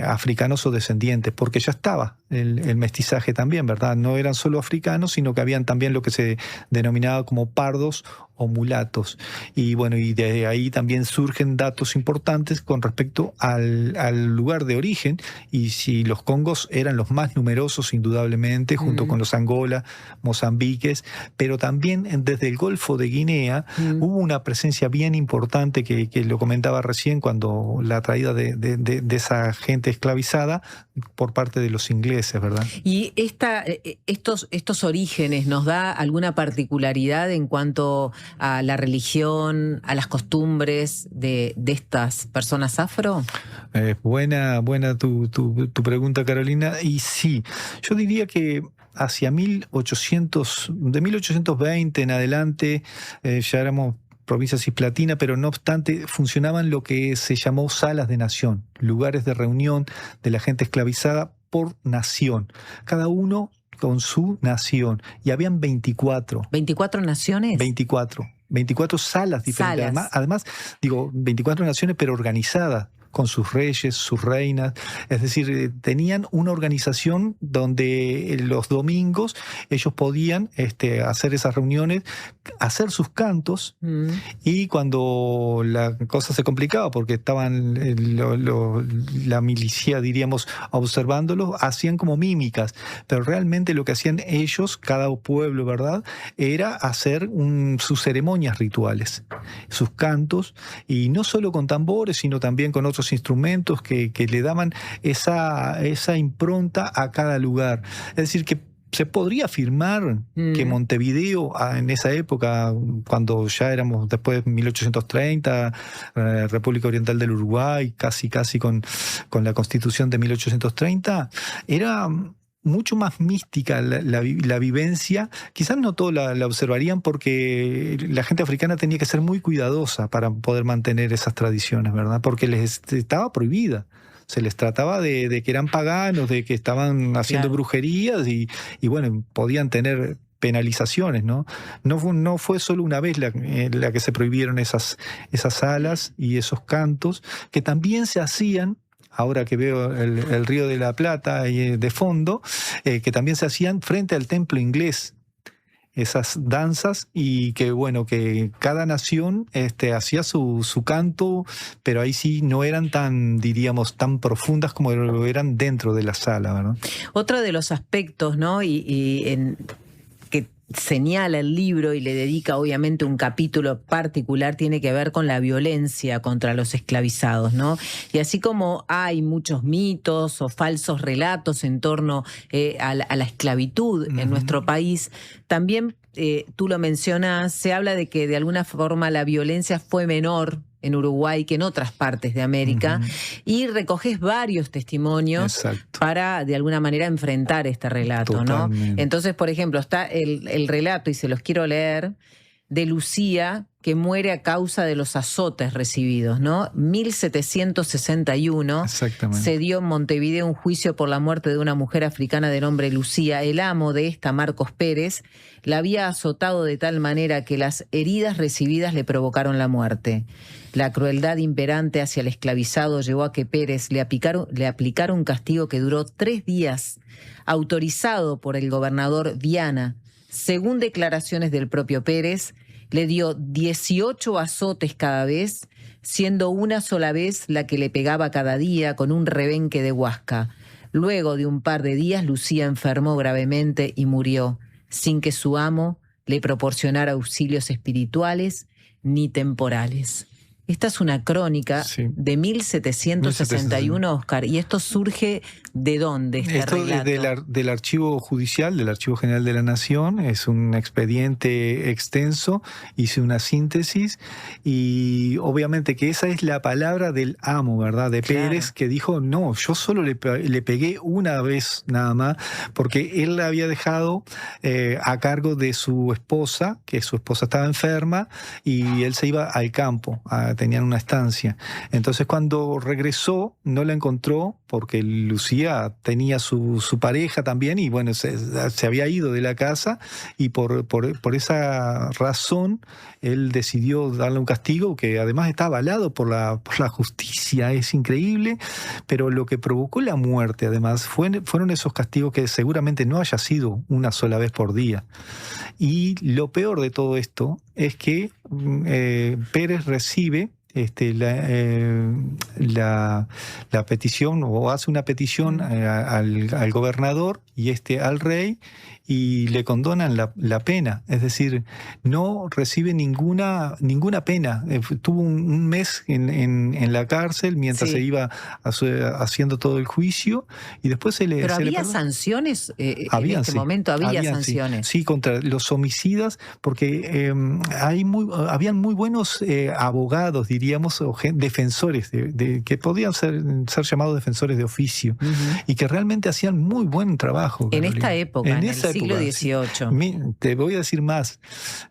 africanos o descendientes, porque ya estaba el mestizaje también, ¿verdad? No eran solo africanos, sino que habían también lo que se denominaba como pardos o mulatos. Y bueno, y de ahí también surgen datos importantes con respecto al lugar de origen, y si los congos eran los más numerosos indudablemente, junto con los Angola, Mozambiques, pero también desde el Golfo de Guinea hubo una presencia bien importante que lo comentaba recién, cuando la traída de esa gente esclavizada por parte de los ingleses, ¿verdad? Y estos orígenes nos da alguna particularidad en cuanto a la religión, a las costumbres de estas personas afro. Buena tu pregunta, Carolina. Y sí, yo diría que hacia de 1820 en adelante, ya éramos provincia cisplatina, pero no obstante funcionaban lo que se llamó salas de nación, lugares de reunión de la gente esclavizada por nación, cada uno con su nación, y habían 24. ¿24 naciones? 24 salas diferentes. Además, digo, 24 naciones, pero organizadas, con sus reyes, sus reinas. Es decir, tenían una organización donde los domingos ellos podían hacer esas reuniones, hacer sus cantos, y cuando la cosa se complicaba, porque estaban la milicia, diríamos, observándolos, hacían como mímicas, pero realmente lo que hacían ellos, cada pueblo, ¿verdad?, era hacer sus ceremonias rituales, sus cantos, y no solo con tambores, sino también con otros instrumentos que le daban esa impronta a cada lugar. Es decir, que se podría afirmar que Montevideo, en esa época, cuando ya éramos después de 1830, República Oriental del Uruguay, casi con la Constitución de 1830, era mucho más mística la vivencia. Quizás no todos la observarían, porque la gente africana tenía que ser muy cuidadosa para poder mantener esas tradiciones, ¿verdad? Porque les estaba prohibida. Se les trataba de que eran paganos, de que estaban haciendo brujerías, y bueno, podían tener penalizaciones, ¿no? No fue solo una vez la que se prohibieron esas salas y esos cantos, que también se hacían. Ahora que veo el Río de la Plata ahí de fondo, que también se hacían frente al templo inglés, esas danzas, y que bueno, que cada nación hacía su canto, pero ahí sí no eran tan, diríamos, tan profundas como lo eran dentro de la sala, ¿verdad? Otro de los aspectos, ¿no?, que señala el libro y le dedica obviamente un capítulo particular, tiene que ver con la violencia contra los esclavizados, ¿no? Y así como hay muchos mitos o falsos relatos en torno a la esclavitud en nuestro país, también tú lo mencionas, se habla de que de alguna forma la violencia fue menor en Uruguay que en otras partes de América, y recoges varios testimonios para de alguna manera enfrentar este relato, ¿no? Entonces, por ejemplo, está el relato, y se los quiero leer, de Lucía, que muere a causa de los azotes recibidos, ¿no? 1761 se dio en Montevideo un juicio por la muerte de una mujer africana de nombre Lucía. El amo de esta, Marcos Pérez, la había azotado de tal manera que las heridas recibidas le provocaron la muerte. La crueldad imperante hacia el esclavizado llevó a que Pérez le aplicara un castigo que duró 3 días, autorizado por el gobernador Viana. Según declaraciones del propio Pérez, le dio 18 azotes cada vez, siendo una sola vez la que le pegaba cada día con un rebenque de huasca. Luego de un par de días, Lucía enfermó gravemente y murió, sin que su amo le proporcionara auxilios espirituales ni temporales. Esta es una crónica de 1761, Oscar, y esto surge ¿de dónde este relato? Del Archivo Judicial, del Archivo General de la Nación. Es un expediente extenso, hice una síntesis, y obviamente que esa es la palabra del amo, ¿verdad?, de Pérez, que dijo, no, yo solo le pegué una vez nada más, porque él la había dejado a cargo de su esposa, que su esposa estaba enferma, y él se iba al campo, tenían una estancia. Entonces cuando regresó no la encontró, porque Lucía tenía su pareja también, y bueno, se había ido de la casa, y por esa razón él decidió darle un castigo que además está avalado por la justicia. Es increíble, pero lo que provocó la muerte además fueron esos castigos que seguramente no haya sido una sola vez por día. Y lo peor de todo esto es que Pérez recibe la petición, o hace una petición al gobernador y al rey, y le condonan la pena. Es decir, no recibe ninguna pena. Tuvo un mes en la cárcel mientras se iba haciendo todo el juicio, y después se le... Pero se había le sanciones en este momento, había sanciones. Sí, contra los homicidas, porque habían muy buenos abogados, diríamos, o defensores, que podían ser llamados defensores de oficio, y que realmente hacían muy buen trabajo. En Carolina. esta época, en el siglo XVIII. Te voy a decir más,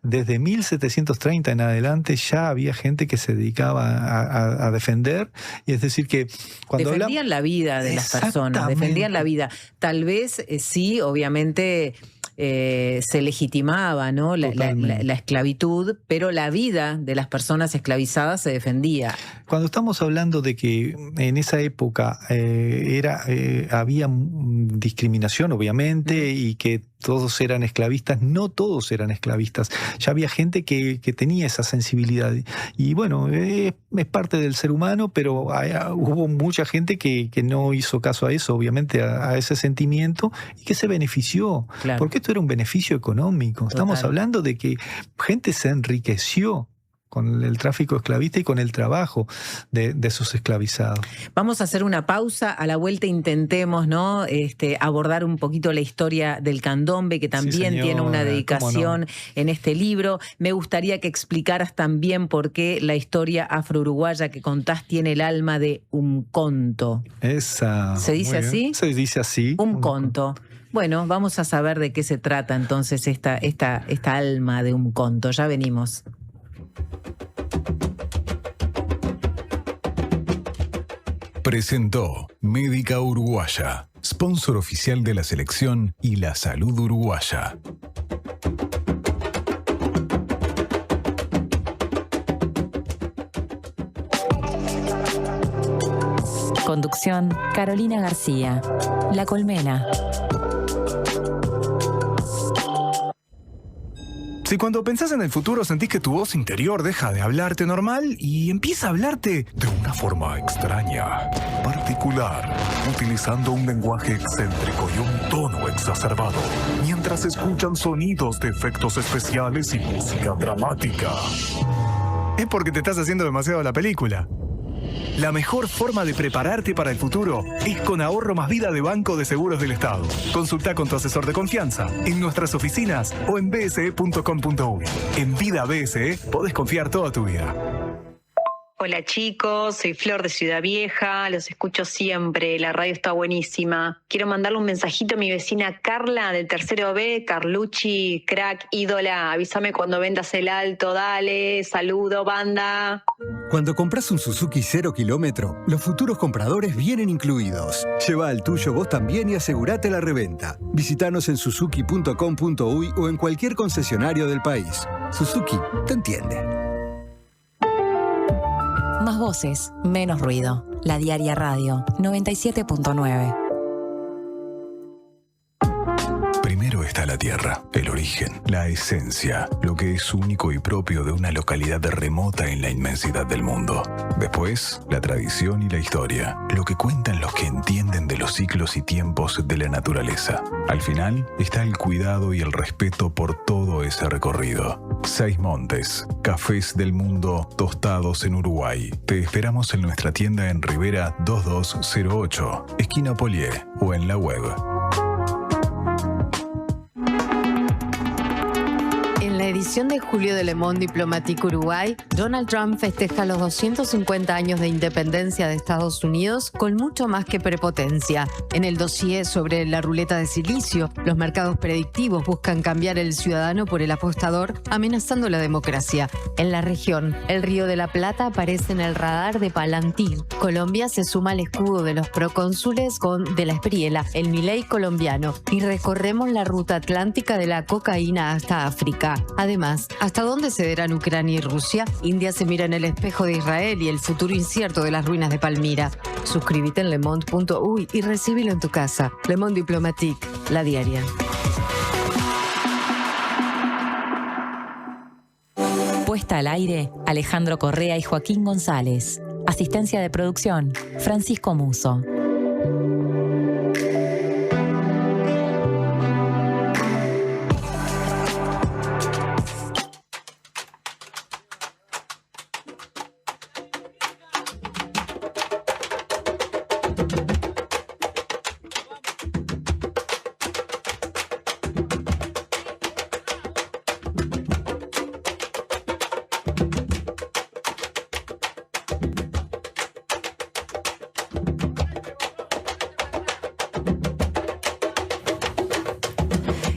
desde 1730 en adelante ya había gente que se dedicaba a defender, y es decir que cuando defendían la vida de las personas, defendían la vida. Tal vez sí, obviamente se legitimaba, ¿no?, la esclavitud, pero la vida de las personas esclavizadas se defendía. Cuando estamos hablando de que en esa época había discriminación, obviamente, y que todos eran esclavistas, no todos eran esclavistas. Ya había gente que tenía esa sensibilidad. Y bueno, es parte del ser humano, pero hubo mucha gente que no hizo caso a eso, obviamente, a ese sentimiento, y que se benefició. Claro. Porque esto era un beneficio económico. Total. Estamos hablando de que gente se enriqueció con el tráfico esclavista y con el trabajo de sus esclavizados. Vamos a hacer una pausa. A la vuelta intentemos, ¿no?, abordar un poquito la historia del candombe, que también tiene una dedicación en este libro. Me gustaría que explicaras también por qué la historia afro-uruguaya que contás tiene el alma de un conto. ¿Se dice así? Se dice así. Un conto. Bueno, vamos a saber de qué se trata entonces esta alma de un conto. Ya venimos. Presentó Médica Uruguaya, sponsor oficial de la selección y la salud uruguaya. Conducción, Carolina García. La Colmena. Si cuando pensás en el futuro sentís que tu voz interior deja de hablarte normal y empieza a hablarte de una forma extraña, particular, utilizando un lenguaje excéntrico y un tono exacerbado, mientras escuchan sonidos de efectos especiales y música dramática, es porque te estás haciendo demasiado la película. La mejor forma de prepararte para el futuro es con Ahorro Más Vida de Banco de Seguros del Estado. Consulta con tu asesor de confianza en nuestras oficinas o en bse.com.uy. En Vida BSE podés confiar toda tu vida. Hola chicos, soy Flor de Ciudad Vieja, los escucho siempre, la radio está buenísima. Quiero mandarle un mensajito a mi vecina Carla del tercero B, Carlucci, crack, ídola, avísame cuando vendas el alto, dale, saludo banda. Cuando compras un Suzuki 0 kilómetro, los futuros compradores vienen incluidos. Lleva el tuyo vos también y asegurate la reventa. Visítanos en suzuki.com.uy o en cualquier concesionario del país. Suzuki te entiende. Más voces, menos ruido. La Diaria Radio 97.9. Primero está la tierra, el origen, la esencia, lo que es único y propio de una localidad remota en la inmensidad del mundo. Después, la tradición y la historia, lo que cuentan los que entienden de los ciclos y tiempos de la naturaleza. Al final, está el cuidado y el respeto por todo ese recorrido. 6 Montes, cafés del mundo tostados en Uruguay. Te esperamos en nuestra tienda en Rivera 2208, esquina Polié, o en la web. En la edición de julio de Le Monde Diplomatique Uruguay, Donald Trump festeja los 250 años de independencia de Estados Unidos con mucho más que prepotencia. En el dossier sobre la ruleta de silicio, los mercados predictivos buscan cambiar el ciudadano por el apostador, amenazando la democracia. En la región, el Río de la Plata aparece en el radar de Palantir. Colombia se suma al escudo de los procónsules de la Espriela, el Milei colombiano, y recorremos la ruta atlántica de la cocaína hasta África. Además, ¿hasta dónde cederán Ucrania y Rusia? India se mira en el espejo de Israel y el futuro incierto de las ruinas de Palmira. Suscríbete en lemonde.uy y recíbelo en tu casa. Le Monde Diplomatique, la diaria. Puesta al aire, Alejandro Correa y Joaquín González. Asistencia de producción, Francisco Muso.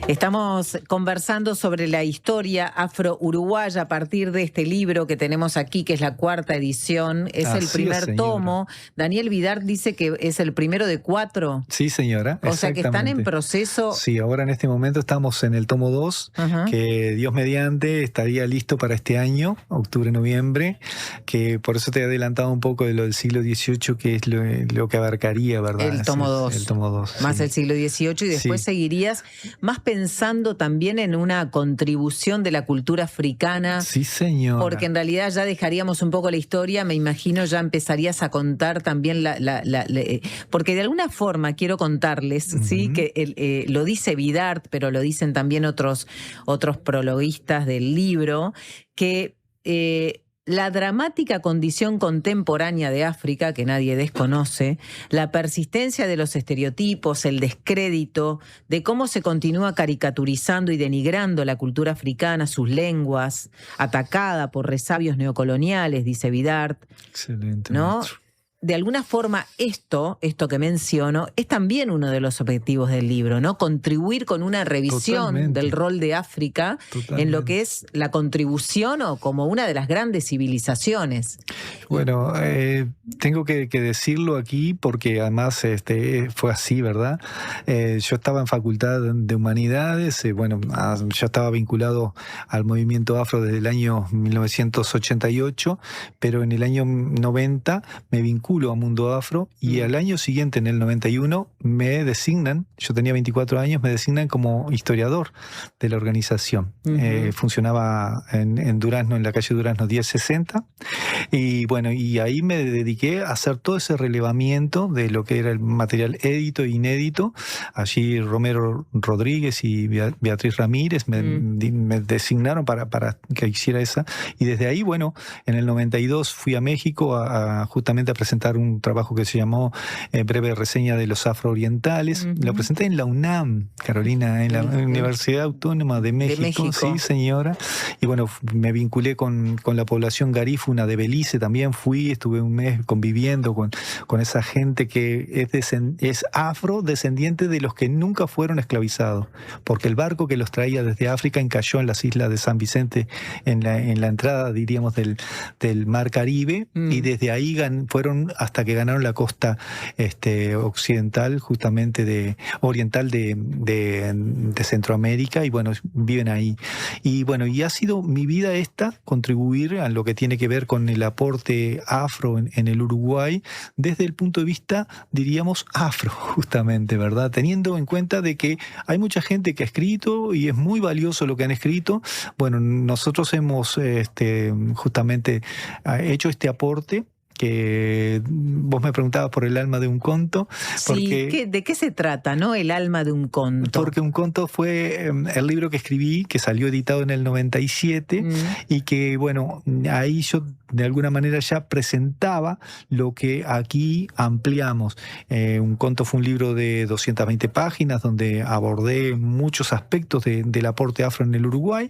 Estamos conversando sobre la historia afro-uruguaya a partir de este libro que tenemos aquí, que es la 4ª edición. Es el primer tomo. Daniel Vidart dice que es el primero de 4. Sí, señora. O sea que están en proceso. Sí, ahora en este momento estamos en el tomo 2, que Dios mediante estaría listo para este año, octubre-noviembre, que por eso te he adelantado un poco de lo del siglo XVIII, que es lo que abarcaría, ¿verdad? El tomo 2. El tomo 2. Más sí. el siglo XVIII, y después seguirías más pensando también en una contribución de la cultura africana. Sí, señora. Porque en realidad ya dejaríamos un poco la historia, me imagino ya empezarías a contar también porque de alguna forma quiero contarles, ¿sí? Que lo dice Vidart, pero lo dicen también otros prologuistas del libro, que la dramática condición contemporánea de África, que nadie desconoce, la persistencia de los estereotipos, el descrédito, de cómo se continúa caricaturizando y denigrando la cultura africana, sus lenguas, atacada por resabios neocoloniales, dice Vidart. Excelente. ¿No? Maestro. De alguna forma esto que menciono, es también uno de los objetivos del libro, ¿no? Contribuir con una revisión del rol de África en lo que es la contribución o como una de las grandes civilizaciones. Bueno, tengo que decirlo aquí porque además fue así, ¿verdad? Yo estaba en Facultad de Humanidades, yo estaba vinculado al movimiento afro desde el año 1988, pero en el año 90 me vinculo a Mundo Afro y al año siguiente, en el 91, me designan, yo tenía 24 años, me designan como historiador de la organización. Funcionaba en Durazno, en la calle Durazno 1060, y bueno, y ahí me dediqué a hacer todo ese relevamiento de lo que era el material édito e inédito. Allí Romero Rodríguez y Beatriz Ramírez me designaron para que hiciera esa, y desde ahí, bueno, en el 92 fui a México justamente a presentar un trabajo que se llamó Breve Reseña de los Afroorientales. Lo presenté en la UNAM, Carolina, en la Universidad Autónoma de México. Sí, señora. Y bueno, me vinculé con la población garífuna de Belice también. Estuve un mes conviviendo con esa gente que es afrodescendiente de los que nunca fueron esclavizados, porque el barco que los traía desde África encalló en las islas de San Vicente, en la entrada, diríamos, del Mar Caribe, y desde ahí fueron hasta que ganaron la costa occidental, justamente oriental de Centroamérica, y bueno, viven ahí. Y bueno, y ha sido mi vida contribuir a lo que tiene que ver con el aporte afro en el Uruguay, desde el punto de vista, diríamos, afro, justamente, ¿verdad? Teniendo en cuenta de que hay mucha gente que ha escrito y es muy valioso lo que han escrito. Bueno, nosotros hemos justamente hecho este aporte, que vos me preguntabas por el alma de un conto. Porque, sí, ¿de qué se trata, no? El alma de un conto. Porque un conto fue el libro que escribí, que salió editado en el 97, y que, bueno, ahí yo de alguna manera ya presentaba lo que aquí ampliamos. Un conto fue un libro de 220 páginas donde abordé muchos aspectos del aporte afro en el Uruguay,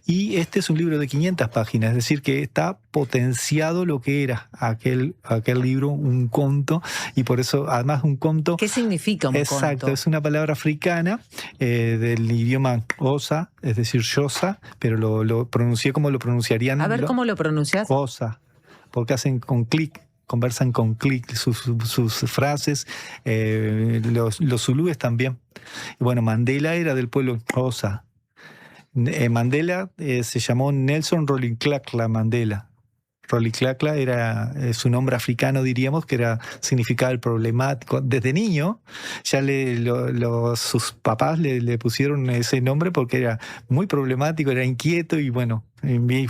y este es un libro de 500 páginas, es decir, que está potenciado lo que era aquel libro, un conto, y por eso, además, un conto... ¿Qué significa un conto? Exacto, es una palabra africana del idioma Xhosa, es decir, Xhosa, pero lo pronuncié como lo pronunciarían... A ver, ¿cómo lo pronuncias? Xhosa, porque hacen con clic, conversan con clic sus frases, los zulúes también. Y bueno, Mandela era del pueblo Xhosa. Mandela se llamó Nelson Rolihlahla Mandela. Roliclacla es un nombre africano, diríamos, que significaba el problemático. Desde niño ya sus papás le pusieron ese nombre porque era muy problemático, era inquieto y bueno,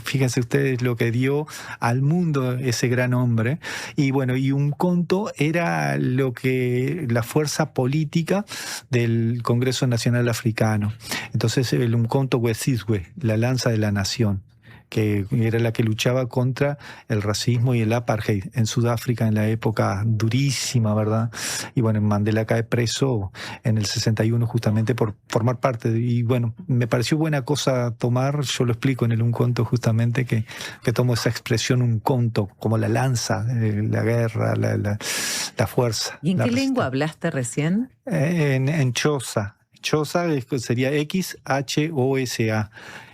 fíjense ustedes lo que dio al mundo ese gran hombre. Y bueno, y Umkhonto era la fuerza política del Congreso Nacional Africano. Entonces el Umkhonto we Sizwe, la lanza de la nación, que era la que luchaba contra el racismo y el apartheid en Sudáfrica en la época durísima, ¿verdad? Y bueno, Mandela cae preso en el 61 justamente por formar parte y bueno, me pareció buena cosa tomar, yo lo explico en el Umkhonto justamente, que tomo esa expresión Umkhonto como la lanza, la guerra, la fuerza. ¿Y en qué lengua hablaste recién? En Xhosa. Xhosa sería Xhosa.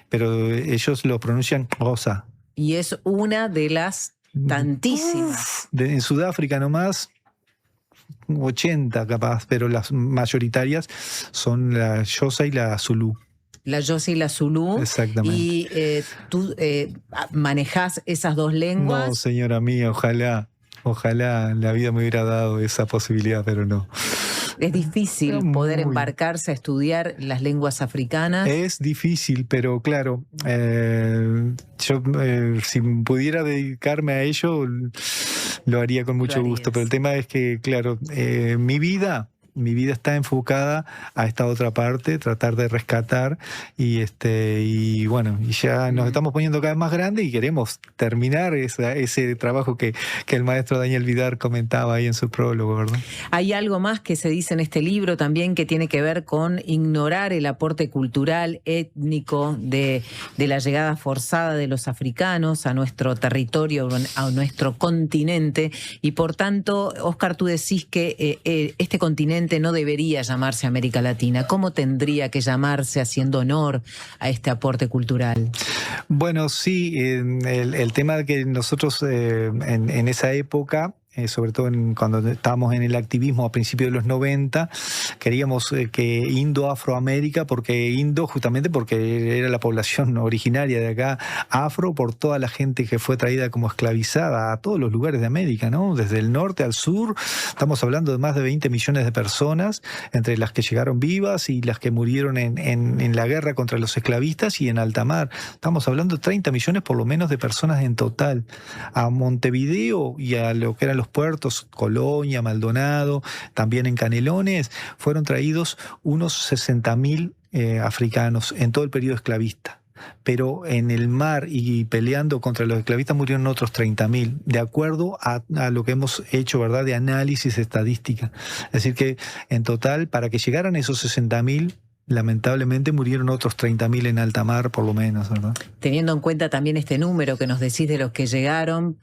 Pero ellos lo pronuncian Xhosa. Y es una de las tantísimas. En Sudáfrica nomás, 80 capaz, pero las mayoritarias son la Xhosa y la Zulu. La Xhosa y la Zulu. Exactamente. ¿Y tú manejás esas dos lenguas? No, señora mía, ojalá la vida me hubiera dado esa posibilidad, pero no. Es difícil poder embarcarse a estudiar las lenguas africanas. Es difícil, pero claro, yo si pudiera dedicarme a ello, lo haría con mucho gusto. Pero el tema es que, claro, mi vida está enfocada a esta otra parte, tratar de rescatar y bueno, y ya nos estamos poniendo cada vez más grandes y queremos terminar ese trabajo que el maestro Daniel Vidar comentaba ahí en su prólogo, ¿verdad? Hay algo más que se dice en este libro también que tiene que ver con ignorar el aporte cultural, étnico de la llegada forzada de los africanos a nuestro territorio, a nuestro continente, y por tanto, Óscar, tú decís que este continente no debería llamarse América Latina. ¿Cómo tendría que llamarse haciendo honor a este aporte cultural? Bueno, sí, el tema de que nosotros en esa época, sobre todo cuando estábamos en el activismo a principios de los 90, queríamos que Indo-Afroamérica, justamente porque era la población originaria de acá, afro, por toda la gente que fue traída como esclavizada a todos los lugares de América, ¿no? Desde el norte al sur, estamos hablando de más de 20 millones de personas, entre las que llegaron vivas y las que murieron en la guerra contra los esclavistas y en alta mar. Estamos hablando de 30 millones por lo menos de personas en total. A Montevideo y a lo que eran los puertos, Colonia, Maldonado, también en Canelones, fueron traídos unos 60.000 africanos en todo el periodo esclavista. Pero en el mar y peleando contra los esclavistas murieron otros 30.000, de acuerdo a lo que hemos hecho, ¿verdad?, de análisis estadística. Es decir que en total, para que llegaran esos 60.000, lamentablemente murieron otros 30.000 en alta mar, por lo menos, ¿verdad? Teniendo en cuenta también este número que nos decís de los que llegaron,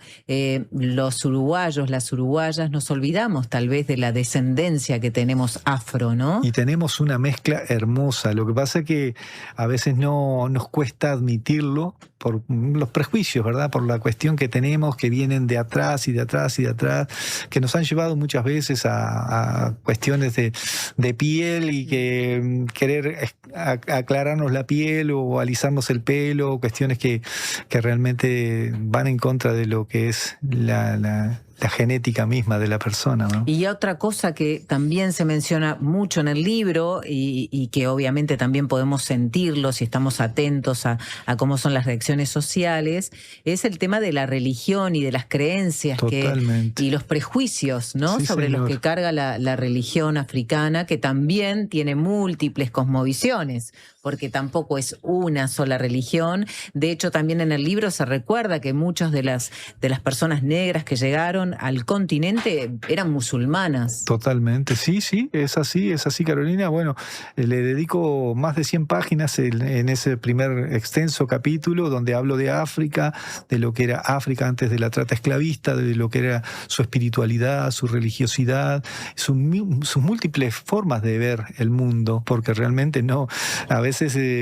los uruguayos, las uruguayas, nos olvidamos tal vez de la descendencia que tenemos afro, ¿no? Y tenemos una mezcla hermosa. Lo que pasa es que a veces no nos cuesta admitirlo por los prejuicios, ¿verdad? Por la cuestión que tenemos, que vienen de atrás y de atrás y de atrás, que nos han llevado muchas veces a cuestiones de piel y que querer aclararnos la piel o alisarnos el pelo, cuestiones que realmente van en contra de lo que es la genética misma de la persona, ¿no? Y otra cosa que también se menciona mucho en el libro y que obviamente también podemos sentirlo si estamos atentos a cómo son las reacciones sociales, es el tema de la religión y de las creencias y los prejuicios, ¿no? Sí, sobre señor. los que carga la religión africana, que también tiene múltiples cosmovisiones, porque tampoco es una sola religión. De hecho, también en el libro se recuerda que muchas de las personas negras que llegaron al continente eran musulmanas. Totalmente, sí, es así, Carolina. Bueno, le dedico más de 100 páginas en ese primer extenso capítulo donde hablo de África, de lo que era África antes de la trata esclavista, de lo que era su espiritualidad, su religiosidad, sus múltiples formas de ver el mundo, porque realmente a veces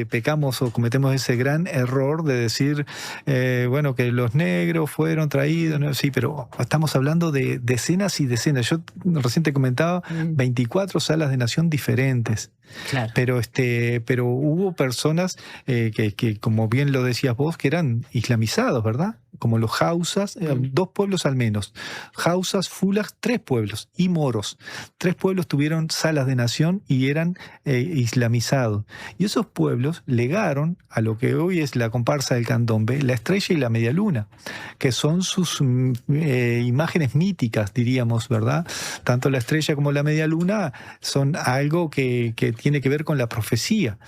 pecamos o cometemos ese gran error de decir, que los negros fueron traídos, ¿no? Sí, pero estamos hablando de decenas y decenas. Yo recién te comentaba 24 salas de nación diferentes. Claro. Pero hubo personas que, como bien lo decías vos, que eran islamizados, ¿verdad? Como los hausas, 2 pueblos al menos. Hausas, fulas, 3 pueblos, y moros. 3 pueblos tuvieron salas de nación y eran islamizados. Y esos pueblos legaron a lo que hoy es la comparsa del candombe, la estrella y la media luna, que son sus imágenes míticas, diríamos, ¿verdad? Tanto la estrella como la media luna son algo que tiene que ver con la profecía,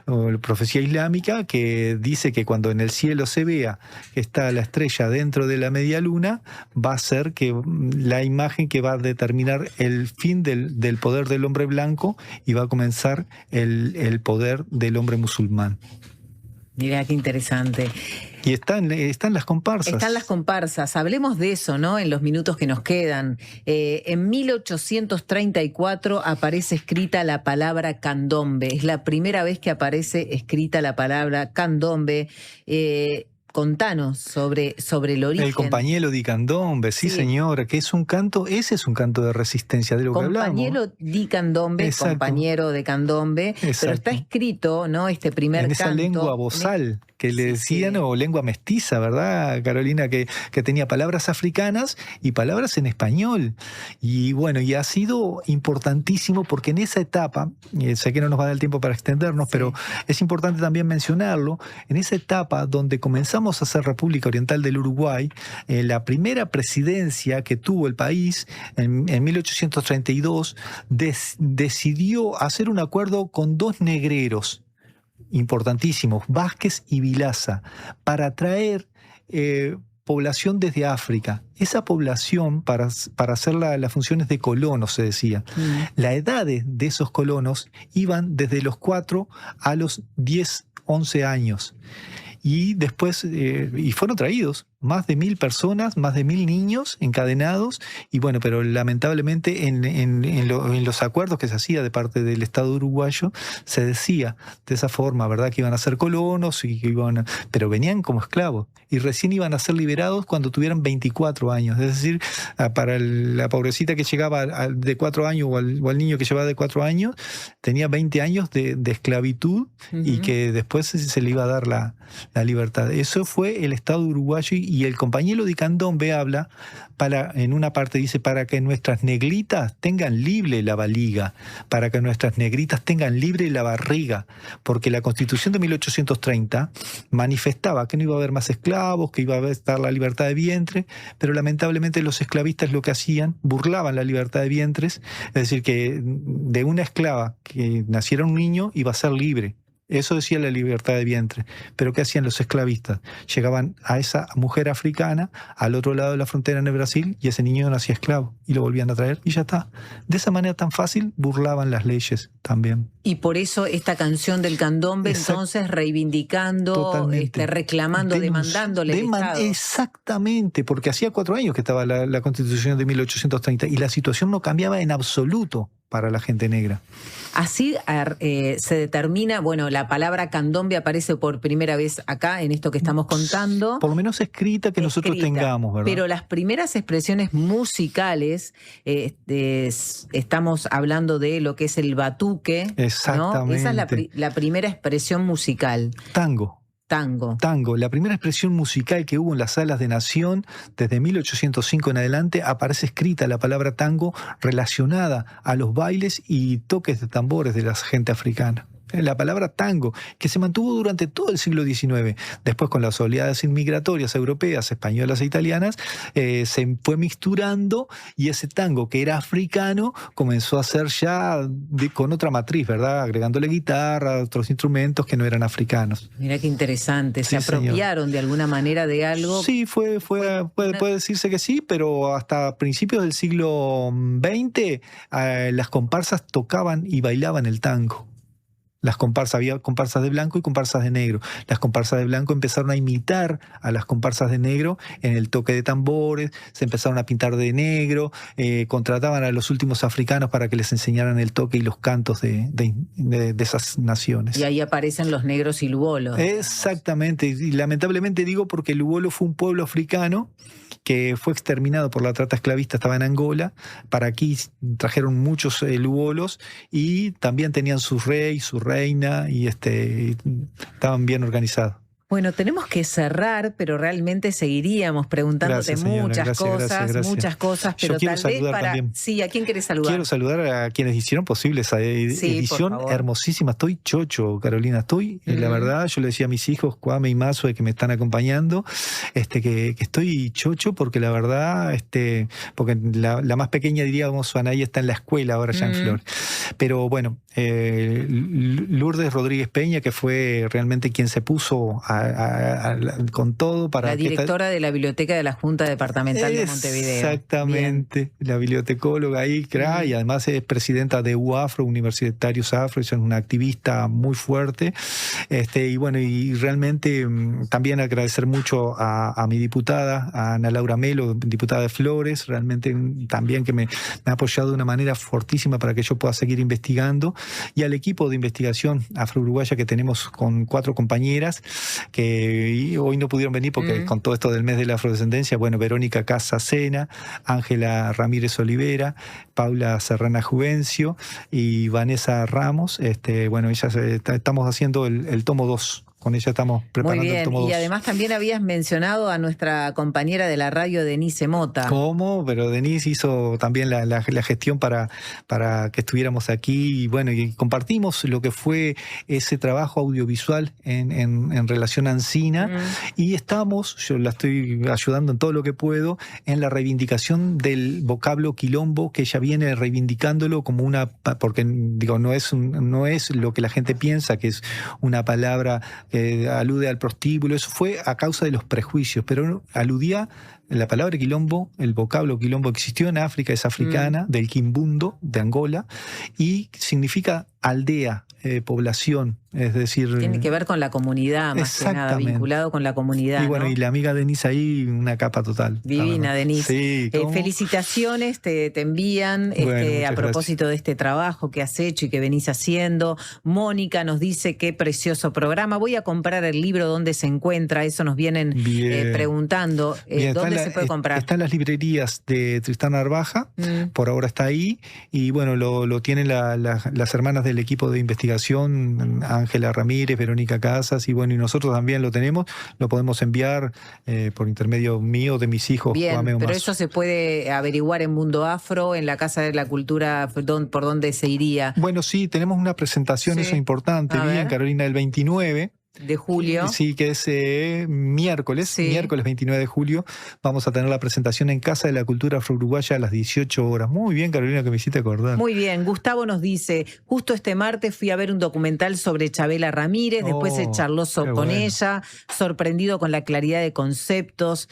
o la profecía islámica, que dice que cuando en el cielo se vea que está la estrella dentro de la media luna, va a ser que la imagen que va a determinar el fin del poder del hombre blanco y va a comenzar el poder del hombre musulmán. Mirá qué interesante. Y están las comparsas. Están las comparsas. Hablemos de eso, ¿no? En los minutos que nos quedan. En 1834 aparece escrita la palabra candombe. Es la primera vez que aparece escrita la palabra candombe. Contanos sobre el origen. El compañero di candombe, sí, señora, que es un canto, ese es un canto de resistencia de lo que hablamos. Compañero di candombe, exacto. Compañero de candombe, exacto. Pero está escrito, ¿no? Este primer canto. En esa lengua bozal que le decían, o lengua mestiza, ¿verdad, Carolina? Que tenía palabras africanas y palabras en español. Y bueno, y ha sido importantísimo porque en esa etapa, sé que no nos va a dar el tiempo para extendernos, pero es importante también mencionarlo, en esa etapa donde comenzamos a ser República Oriental del Uruguay, la primera presidencia que tuvo el país en 1832 decidió hacer un acuerdo con 2 negreros importantísimos, Vázquez y Vilaza, para traer población desde África. Esa población, para hacer las funciones de colonos, se decía. La edad de esos colonos iban desde los 4 a los 10, 11 años. Y después, y fueron traídos más de 1000 personas, más de 1000 niños encadenados, y bueno, pero lamentablemente en los acuerdos que se hacía de parte del Estado uruguayo, se decía de esa forma, ¿verdad? Que iban a ser colonos, y que pero venían como esclavos, y recién iban a ser liberados cuando tuvieran 24 años, es decir, para la pobrecita que llegaba de 4 años, o al niño que llevaba de 4 años, tenía 20 años de esclavitud, y que después se le iba a dar la libertad. Eso fue el Estado uruguayo, y el compañero di candombe habla, en una parte dice, para que nuestras negritas tengan libre la valiga, para que nuestras negritas tengan libre la barriga, porque la Constitución de 1830 manifestaba que no iba a haber más esclavos, que iba a estar la libertad de vientre, pero lamentablemente los esclavistas lo que hacían, burlaban la libertad de vientres, es decir, que de una esclava que naciera un niño iba a ser libre. Eso decía la libertad de vientre. Pero ¿qué hacían los esclavistas? Llegaban a esa mujer africana al otro lado de la frontera en el Brasil, y ese niño nacía esclavo y lo volvían a traer y ya está. De esa manera tan fácil burlaban las leyes también. Y por eso esta canción del candombe, entonces reivindicando, reclamando, demandándole al Estado. Exactamente, porque hacía 4 años que estaba la Constitución de 1830 y la situación no cambiaba en absoluto para la gente negra. Así se determina, bueno, la palabra candombe aparece por primera vez acá en esto que estamos contando. Por lo menos escrita que nosotros tengamos, ¿verdad? Pero las primeras expresiones musicales, estamos hablando de lo que es el batuque, exactamente, ¿no? Esa es la primera expresión musical. Tango. La primera expresión musical que hubo en las salas de nación desde 1805 en adelante, aparece escrita la palabra tango relacionada a los bailes y toques de tambores de la gente africana. La palabra tango, que se mantuvo durante todo el siglo XIX. Después, con las oleadas inmigratorias europeas, españolas e italianas, se fue mixturando, y ese tango que era africano comenzó a ser ya con otra matriz, ¿verdad? Agregándole guitarra, otros instrumentos que no eran africanos. Mirá qué interesante. Se apropiaron de alguna manera de algo. Sí, puede decirse que sí, pero hasta principios del siglo XX las comparsas tocaban y bailaban el tango. Había comparsas de blanco y comparsas de negro. Las comparsas de blanco empezaron a imitar a las comparsas de negro en el toque de tambores, se empezaron a pintar de negro, contrataban a los últimos africanos para que les enseñaran el toque y los cantos de esas naciones. Y ahí aparecen los negros y lubolos. Exactamente, y lamentablemente digo porque Lubolo fue un pueblo africano que fue exterminado por la trata esclavista, estaba en Angola. Para aquí trajeron muchos lugolos y también tenían su rey, su reina, y estaban bien organizados. Bueno, tenemos que cerrar, pero realmente seguiríamos preguntándote muchas cosas, pero tal vez para... También. Sí, ¿a quién querés saludar? Quiero saludar a quienes hicieron posible esa edición hermosísima. Estoy chocho, Carolina, la verdad, yo le decía a mis hijos, Kwame y Mazue, que me están acompañando, que estoy chocho porque la verdad, porque la más pequeña, diríamos, Anaí está en la escuela ahora ya en Flores. Pero bueno, Lourdes Rodríguez Peña, que fue realmente quien se puso con todo para... La directora de la Biblioteca de la Junta Departamental de Montevideo. Exactamente, la bibliotecóloga ahí, y además es presidenta de UAFRO, Universitarios Afro, es una activista muy fuerte. Y bueno, y realmente también agradecer mucho a mi diputada, a Ana Laura Melo, diputada de Flores, realmente también que me ha apoyado de una manera fortísima para que yo pueda seguir investigando, y al equipo de investigación afro-uruguaya que tenemos con 4 compañeras que hoy no pudieron venir porque con todo esto del mes de la afrodescendencia, bueno, Verónica Casacena, Ángela Ramírez Olivera, Paula Serrana Juvencio y Vanessa Ramos. Bueno, ellas estamos haciendo el tomo 2. Con ella estamos preparando el tomo 2. Y además también habías mencionado a nuestra compañera de la radio, Denise Mota. ¿Cómo? Pero Denise hizo también la gestión para que estuviéramos aquí, y bueno, y compartimos lo que fue ese trabajo audiovisual en relación a Ancina, y yo la estoy ayudando en todo lo que puedo en la reivindicación del vocablo quilombo, que ella viene reivindicándolo como porque digo, no es lo que la gente piensa, que es una palabra que alude al prostíbulo. Eso fue a causa de los prejuicios, pero aludía la palabra quilombo, el vocablo quilombo existió en África, es africana, del Quimbundo, de Angola, y significa aldea, población, es decir... Tiene que ver con la comunidad, más que nada, vinculado con la comunidad. Y bueno, ¿no? Y la amiga Denise ahí, una capa total. Divina, Denise. Sí, felicitaciones, te envían a propósito de este trabajo que has hecho y que venís haciendo. Mónica nos dice qué precioso programa. Voy a comprar el libro, ¿dónde se encuentra? Eso nos vienen preguntando. ¿Dónde se puede comprar? Está en las librerías de Tristán Narvaja, por ahora está ahí, y bueno, lo tienen las hermanas del equipo de investigación, Ángela Ramírez, Verónica Casas, y bueno, y nosotros también lo tenemos, lo podemos enviar por intermedio mío, de mis hijos. Bien, pero eso se puede averiguar en Mundo Afro, en la Casa de la Cultura, ¿por dónde se iría? Bueno, sí, tenemos una presentación, eso importante, bien, Carolina, el 29 de julio. Sí, que es miércoles 29 de julio, vamos a tener la presentación en Casa de la Cultura Afro-Uruguaya a las 18 horas. Muy bien, Carolina, que me hiciste acordar. Muy bien, Gustavo nos dice, justo este martes fui a ver un documental sobre Chabela Ramírez, después se charló con ella, sorprendido con la claridad de conceptos,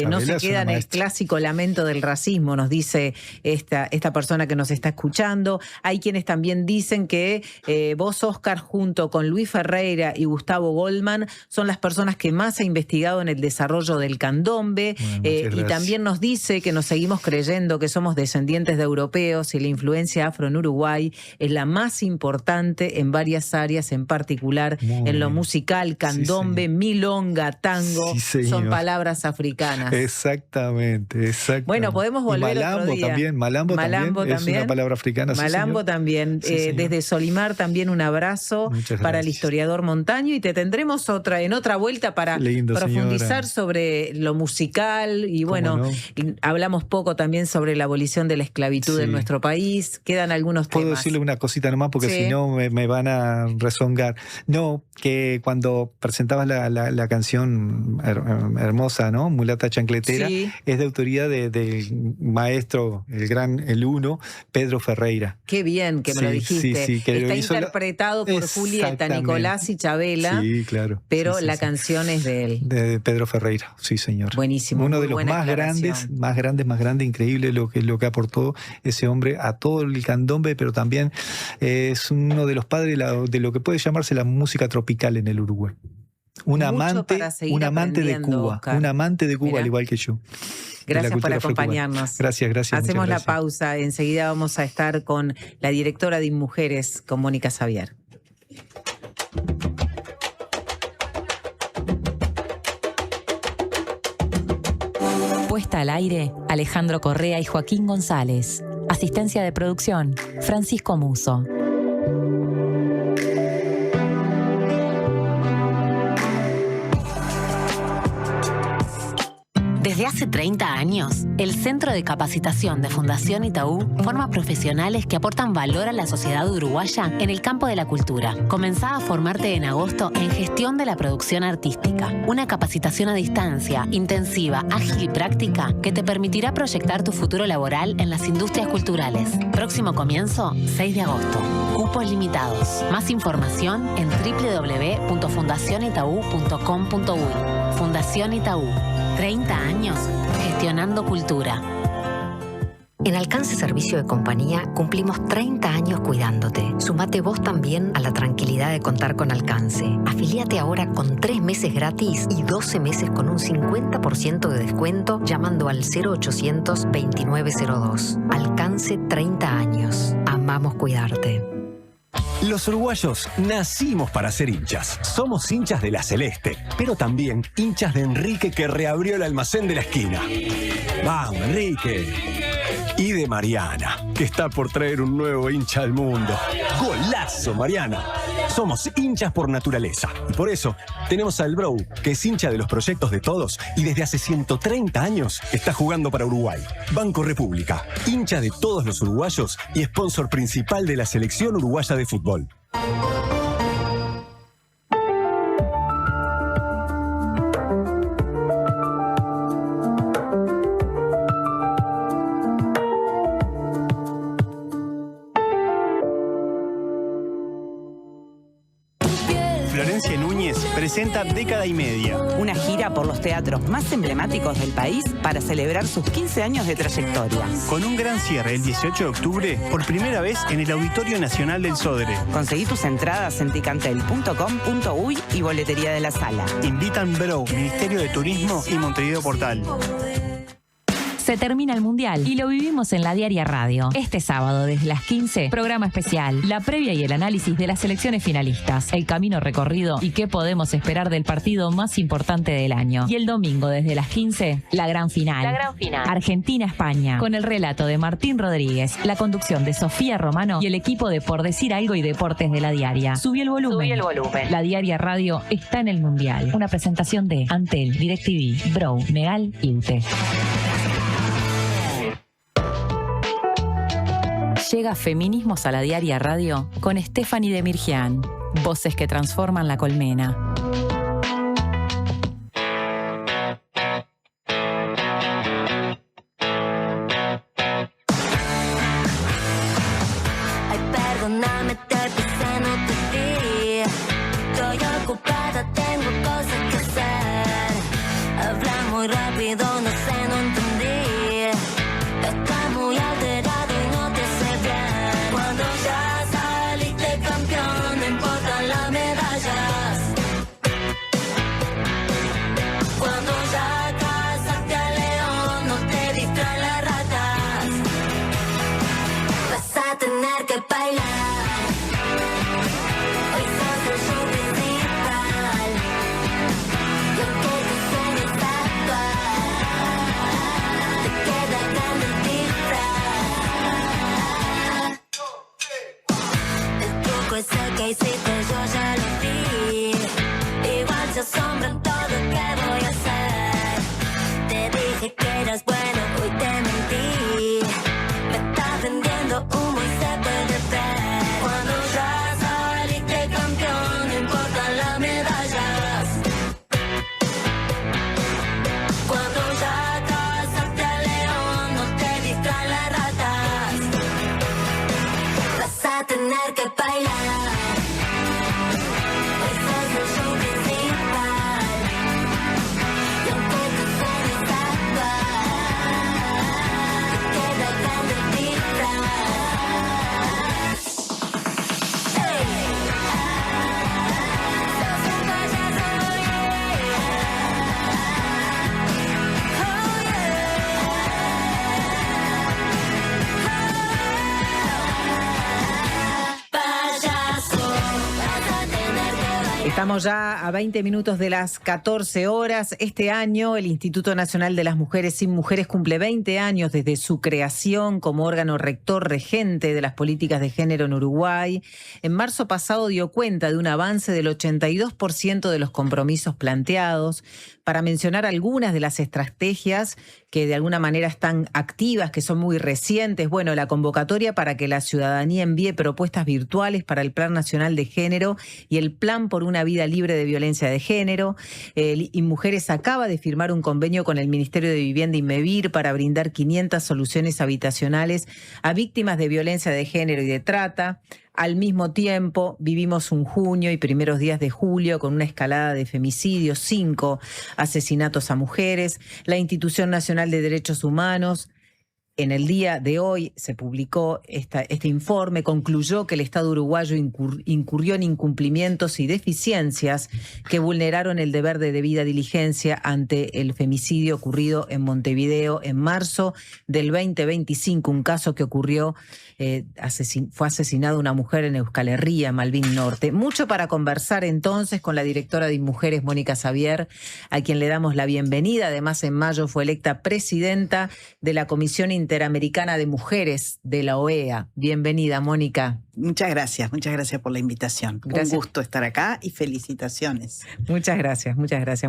no se queda en el clásico lamento del racismo, nos dice esta persona que nos está escuchando. Hay quienes también dicen que vos, Óscar, junto con Luis Ferreira y Gustavo Goldman, son las personas que más ha investigado en el desarrollo del candombe, y también nos dice que nos seguimos creyendo que somos descendientes de europeos y la influencia afro en Uruguay es la más importante en varias áreas, en particular en lo musical, candombe, milonga, tango, son palabras africanas. Exactamente. Bueno, podemos volver otro día. Malambo también es una palabra africana. Malambo también. Desde Solimar también un abrazo para el historiador Montaño, y te tendremos en otra vuelta para profundizar sobre lo musical, y bueno, hablamos poco también sobre la abolición de la esclavitud en nuestro país. Quedan algunos temas. Puedo decirle una cosita nomás, porque si no me van a rezongar. No, que cuando presentabas la canción hermosa, ¿no? Mulata Chancletera, es de autoría del maestro, el uno, Pedro Ferreira. Qué bien que me lo dijiste. Que está interpretado por Julieta, Nicolás y Chabela. Sí, claro. Pero la canción es de él. De Pedro Ferreira, sí, señor. Buenísimo. Uno de los más grandes, increíble lo que aportó ese hombre a todo el candombe, pero también es uno de los padres de lo que puede llamarse la música tropical en el Uruguay. Un amante de Cuba, Oscar. Un amante de Cuba, al igual que yo. Gracias por acompañarnos. Gracias. Hacemos la pausa. Enseguida vamos a estar con la directora de InMujeres, con Mónica Xavier. Puesta Puesta al aire, Alejandro Correa y Joaquín González. Asistencia de producción, Francisco Muso. Desde hace 30 años, el Centro de Capacitación de Fundación Itaú forma profesionales que aportan valor a la sociedad uruguaya en el campo de la cultura. Comenzá a formarte en agosto en Gestión de la Producción Artística, una capacitación a distancia, intensiva, ágil y práctica que te permitirá proyectar tu futuro laboral en las industrias culturales. Próximo comienzo, 6 de agosto. Cupos limitados. Más información en www.fundacionitaú.com.uy. Fundación Itaú. 30 años gestionando cultura. En Alcance Servicio de Compañía cumplimos 30 años cuidándote. Sumate vos también a la tranquilidad de contar con Alcance. Afilíate ahora con 3 meses gratis y 12 meses con un 50% de descuento llamando al 0800 2902. Alcance 30 años. Amamos cuidarte. Los uruguayos nacimos para ser hinchas. Somos hinchas de la Celeste, pero también hinchas de Enrique, que reabrió el almacén de la esquina. ¡Vamos, Enrique! Y de Mariana, que está por traer un nuevo hincha al mundo. ¡Golazo, Mariana! Somos hinchas por naturaleza y por eso tenemos al Bro, que es hincha de los proyectos de todos y desde hace 130 años está jugando para Uruguay. Banco República, hincha de todos los uruguayos y sponsor principal de la selección uruguaya de fútbol. Florencia Núñez presenta Década y Media. Una gira por los teatros más emblemáticos del país para celebrar sus 15 años de trayectoria. Con un gran cierre el 18 de octubre, por primera vez en el Auditorio Nacional del Sodre. Conseguí tus entradas en ticantel.com.uy y boletería de la sala. Invitan Bro, Ministerio de Turismo y Montevideo Portal. Se termina el Mundial y lo vivimos en La Diaria Radio. Este sábado desde las 15, programa especial, la previa y el análisis de las selecciones finalistas, el camino recorrido y qué podemos esperar del partido más importante del año. Y el domingo desde las 15, la gran final. Argentina-España, con el relato de Martín Rodríguez, la conducción de Sofía Romano y el equipo de Por Decir Algo y Deportes de La Diaria. Subí el volumen. La Diaria Radio está en el Mundial. Una presentación de Antel, DirecTV, Bro, Megal y UTE. Llega Feminismos a La Diaria Radio con Stephanie de Mirgián. Voces que transforman la colmena. Ay, perdóname, te pisé, no te vi. Estoy ocupada, tengo cosas que hacer. Habla muy rápido, no sé, no entendí. Está muy alterado y no te sé bien. Cuando ya saliste campeón, no importan las medallas. Cuando ya cazaste a león, no te distraen las ratas. Vas a tener que bailar. Hoy sos el show principal. Y aunque tu sueño está actual, te queda grande el disfraz. El truco ese que hiciste yo ya lo vi. Igual se asombran todo que voy a hacer. Te dije que eras bueno, hoy te mentí. Me estás vendiendo humo y se puede ver. Cuando ya saliste campeón, no importan las medallas. Cuando ya cazaste a león, no te distraen las ratas. Vas a tener que bailar. Hoy sos el show principal. Y aunque tu sueño está actual, te queda grande el disfraz. Hey. Sos un payaso, payaso. Estamos ya a 20 minutos de las 14 horas. Este año el Instituto Nacional de las Mujeres Sin Mujeres cumple 20 años desde su creación como órgano rector regente de las políticas de género en Uruguay. En marzo pasado dio cuenta de un avance del 82% de los compromisos planteados. Para mencionar algunas de las estrategias que de alguna manera están activas, que son muy recientes, bueno, la convocatoria para que la ciudadanía envíe propuestas virtuales para el Plan Nacional de Género y el Plan por una Vida Libre de Violencia de Género. Y Mujeres acaba de firmar un convenio con el Ministerio de Vivienda y MEVIR para brindar 500 soluciones habitacionales a víctimas de violencia de género y de trata. Al mismo tiempo, vivimos un junio y primeros días de julio con una escalada de femicidios, 5 asesinatos a mujeres. La Institución Nacional de Derechos Humanos, en el día de hoy se publicó este informe, concluyó que el Estado uruguayo incurrió en incumplimientos y deficiencias que vulneraron el deber de debida diligencia ante el femicidio ocurrido en Montevideo en marzo del 2025, un caso que ocurrió, fue asesinada una mujer en Euskal Herria, Malvin Norte. Mucho para conversar entonces con la directora de Mujeres, Mónica Xavier, a quien le damos la bienvenida. Además, en mayo fue electa presidenta de la Comisión Interamericana de Mujeres de la OEA. Bienvenida, Mónica. Muchas gracias por la invitación. Gracias. Un gusto estar acá y felicitaciones. Muchas gracias,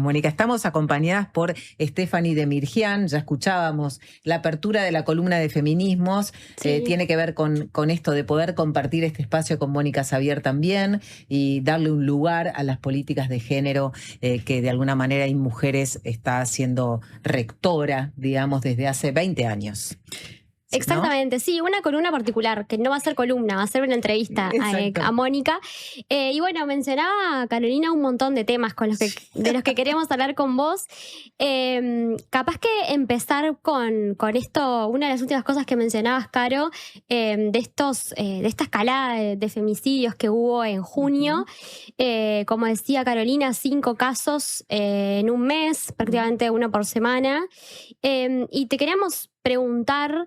Mónica. Estamos acompañadas por Stephanie Demirjian. Ya escuchábamos la apertura de la columna de feminismos. Sí. Tiene que ver con esto de poder compartir este espacio con Mónica Xavier también y darle un lugar a las políticas de género que de alguna manera Mujeres está siendo rectora, digamos, desde hace 20 años. Exactamente, ¿no? Sí, una columna particular, que no va a ser columna, va a ser una entrevista a Mónica. Y bueno, mencionaba Carolina un montón de temas de los que queremos hablar con vos. Capaz que empezar con esto, una de las últimas cosas que mencionabas, Caro, de esta escalada de femicidios que hubo en junio. Como decía Carolina, 5 casos en un mes, prácticamente uno por semana. Y te queríamos preguntar,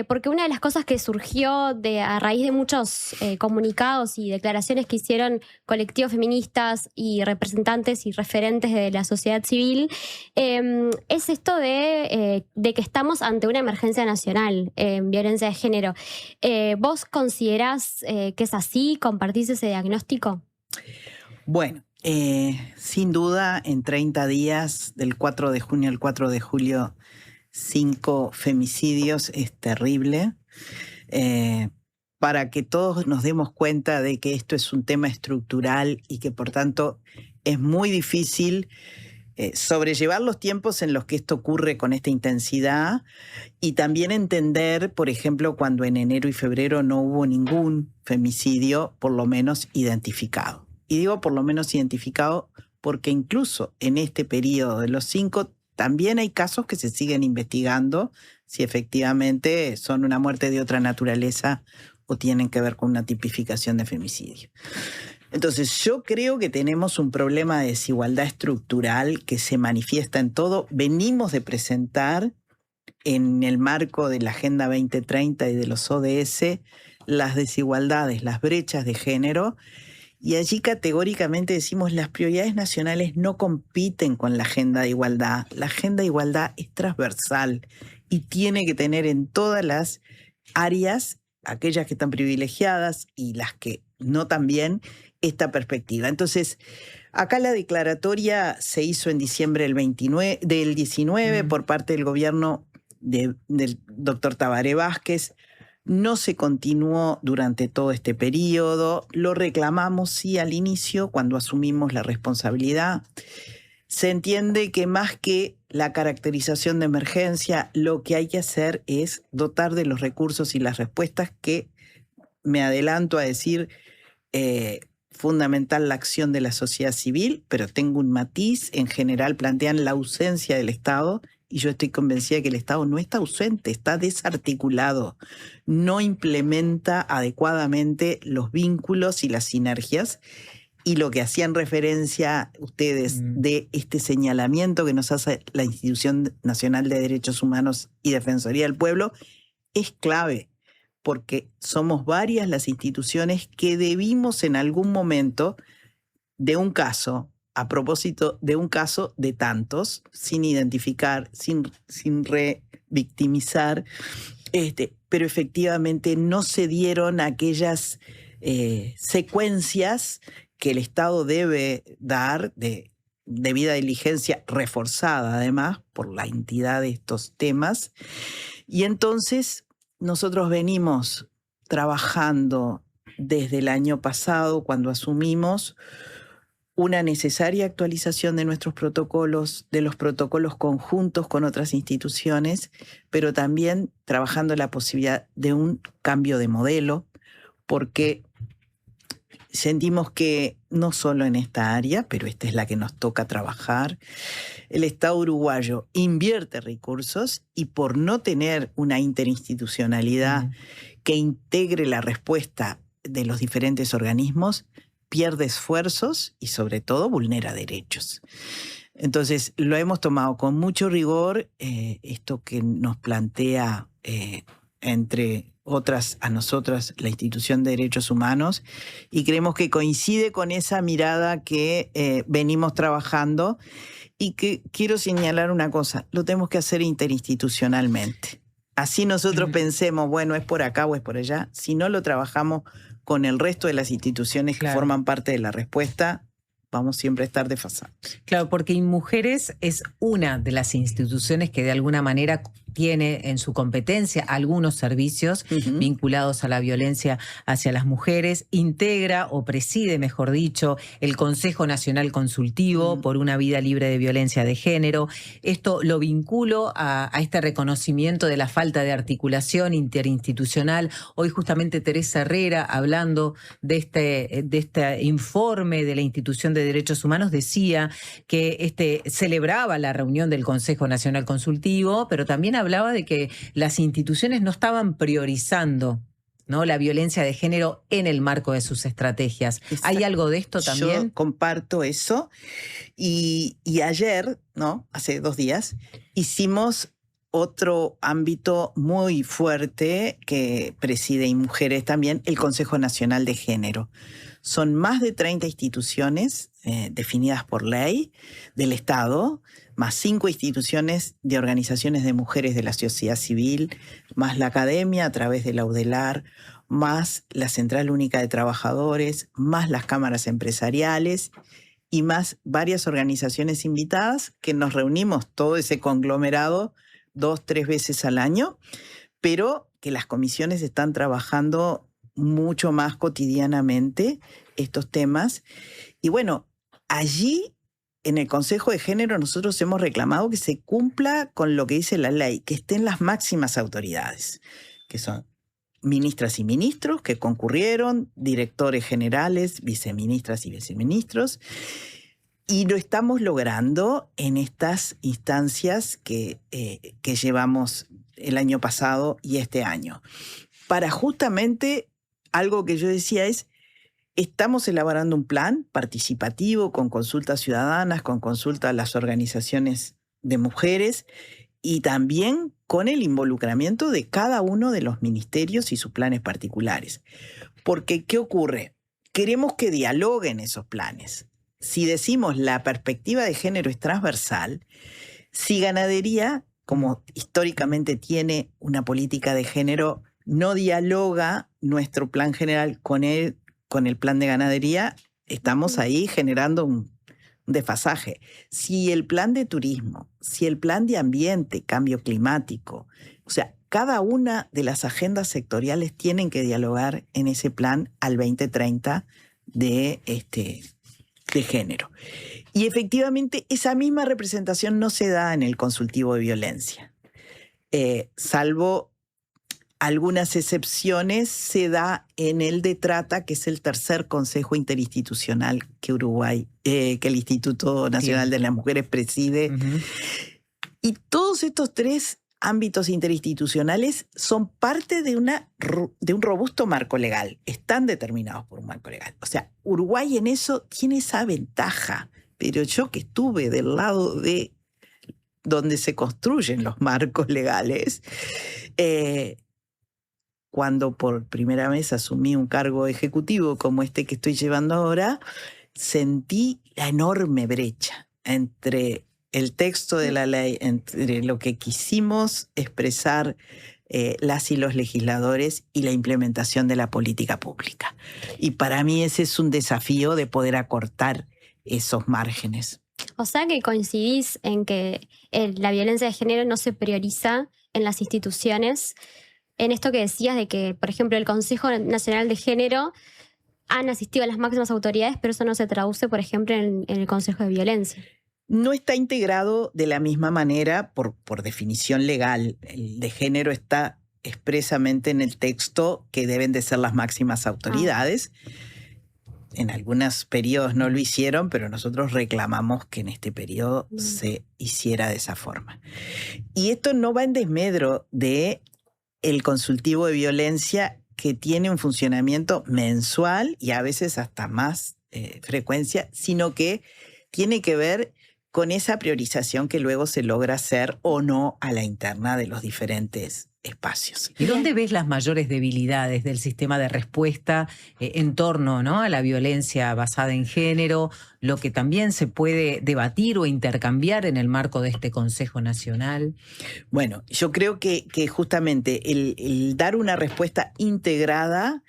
porque una de las cosas que surgió a raíz de muchos comunicados y declaraciones que hicieron colectivos feministas y representantes y referentes de la sociedad civil, es esto de que estamos ante una emergencia nacional en violencia de género. ¿Vos considerás que es así? ¿Compartís ese diagnóstico? Bueno, sin duda, en 30 días, del 4 de junio al 4 de julio, 5 femicidios es terrible. Para que todos nos demos cuenta de que esto es un tema estructural y que por tanto es muy difícil sobrellevar los tiempos en los que esto ocurre con esta intensidad y también entender, por ejemplo, cuando en enero y febrero no hubo ningún femicidio, por lo menos identificado. Y digo por lo menos identificado porque incluso en este periodo de los 5 también hay casos que se siguen investigando si efectivamente son una muerte de otra naturaleza o tienen que ver con una tipificación de femicidio. Entonces yo creo que tenemos un problema de desigualdad estructural que se manifiesta en todo. Venimos de presentar en el marco de la Agenda 2030 y de los ODS las desigualdades, las brechas de género. Y allí categóricamente decimos las prioridades nacionales no compiten con la agenda de igualdad. La agenda de igualdad es transversal y tiene que tener en todas las áreas, aquellas que están privilegiadas y las que no también, esta perspectiva. Entonces, acá la declaratoria se hizo en diciembre del 19 por parte del gobierno del doctor Tabaré Vázquez. No se continuó durante todo este periodo, lo reclamamos sí al inicio cuando asumimos la responsabilidad. Se entiende que más que la caracterización de emergencia, lo que hay que hacer es dotar de los recursos y las respuestas que, me adelanto a decir, fundamental la acción de la sociedad civil, pero tengo un matiz, en general plantean la ausencia del Estado. Y yo estoy convencida que el Estado no está ausente, está desarticulado, no implementa adecuadamente los vínculos y las sinergias. Y lo que hacían referencia ustedes de este señalamiento que nos hace la Institución Nacional de Derechos Humanos y Defensoría del Pueblo es clave, porque somos varias las instituciones que debimos en algún momento de un caso, a propósito de un caso de tantos, sin identificar, sin revictimizar, pero efectivamente no se dieron aquellas secuencias que el Estado debe dar de debida diligencia, reforzada además por la entidad de estos temas. Y entonces nosotros venimos trabajando desde el año pasado, cuando asumimos, una necesaria actualización de nuestros protocolos, de los protocolos conjuntos con otras instituciones, pero también trabajando la posibilidad de un cambio de modelo, porque sentimos que no solo en esta área, pero esta es la que nos toca trabajar, el Estado uruguayo invierte recursos y por no tener una interinstitucionalidad que integre la respuesta de los diferentes organismos, pierde esfuerzos y sobre todo vulnera derechos. Entonces lo hemos tomado con mucho rigor, esto que nos plantea entre otras a nosotras la Institución de Derechos Humanos, y creemos que coincide con esa mirada que venimos trabajando y que quiero señalar una cosa, lo tenemos que hacer interinstitucionalmente. Así nosotros pensemos, bueno, es por acá o es por allá, si no lo trabajamos con el resto de las instituciones que forman parte de la respuesta, vamos siempre a estar desfasados. Claro, porque InMujeres es una de las instituciones que de alguna manera tiene en su competencia algunos servicios vinculados a la violencia hacia las mujeres, integra o preside, mejor dicho, el Consejo Nacional Consultivo por una vida libre de violencia de género. Esto lo vinculo a este reconocimiento de la falta de articulación interinstitucional. Hoy justamente Teresa Herrera, hablando de este informe de la Institución de Derechos Humanos, decía que celebraba la reunión del Consejo Nacional Consultivo, pero también hablaba de que las instituciones no estaban priorizando, ¿no?, la violencia de género en el marco de sus estrategias. Exacto. ¿Hay algo de esto también? Yo comparto eso. Y ayer, ¿no?, hace 2 días, hicimos otro ámbito muy fuerte que preside InMujeres también, el Consejo Nacional de Género. Son más de 30 instituciones definidas por ley del Estado, más 5 instituciones de organizaciones de mujeres de la sociedad civil, más la academia a través de la UDELAR, más la Central Única de Trabajadores, más las cámaras empresariales y más varias organizaciones invitadas que nos reunimos todo ese conglomerado 2-3 veces al año, pero que las comisiones están trabajando mucho más cotidianamente estos temas. Y bueno, allí en el Consejo de Género nosotros hemos reclamado que se cumpla con lo que dice la ley, que estén las máximas autoridades, que son ministras y ministros que concurrieron, directores generales, viceministras y viceministros, y lo estamos logrando en estas instancias que llevamos el año pasado y este año. Para justamente algo que yo decía es, estamos elaborando un plan participativo con consultas ciudadanas, con consulta a las organizaciones de mujeres y también con el involucramiento de cada uno de los ministerios y sus planes particulares. Porque, ¿qué ocurre? Queremos que dialoguen esos planes. Si decimos la perspectiva de género es transversal, si ganadería, como históricamente tiene una política de género, no dialoga nuestro plan general con el plan de ganadería, estamos ahí generando un desfasaje. Si el plan de turismo, si el plan de ambiente, cambio climático, o sea, cada una de las agendas sectoriales tienen que dialogar en ese plan al 2030 de género. Y efectivamente esa misma representación no se da en el consultivo de violencia. Salvo algunas excepciones, se da en el de trata, que es el tercer consejo interinstitucional que el Instituto Nacional de las Mujeres preside. Y todos estos 3 ámbitos interinstitucionales son parte de un robusto marco legal. Están determinados por un marco legal. O sea, Uruguay en eso tiene esa ventaja. Pero yo que estuve del lado de donde se construyen los marcos legales, cuando por primera vez asumí un cargo ejecutivo como este que estoy llevando ahora, sentí la enorme brecha entre el texto de la ley, entre lo que quisimos expresar las y los legisladores y la implementación de la política pública. Y para mí ese es un desafío de poder acortar esos márgenes. O sea que coincidís en que la violencia de género no se prioriza en las instituciones, en esto que decías de que, por ejemplo, el Consejo Nacional de Género han asistido a las máximas autoridades, pero eso no se traduce, por ejemplo, en el Consejo de Violencia. No está integrado de la misma manera por definición legal. El de género está expresamente en el texto que deben de ser las máximas autoridades. En algunos periodos no lo hicieron, pero nosotros reclamamos que en este periodo se hiciera de esa forma. Y esto no va en desmedro de el consultivo de violencia, que tiene un funcionamiento mensual y a veces hasta más frecuencia, sino que tiene que ver con esa priorización que luego se logra hacer o no a la interna de los diferentes espacios. ¿Y dónde ves las mayores debilidades del sistema de respuesta en torno, ¿no?, a la violencia basada en género, lo que también se puede debatir o intercambiar en el marco de este Consejo Nacional? Bueno, yo creo que justamente el dar una respuesta integrada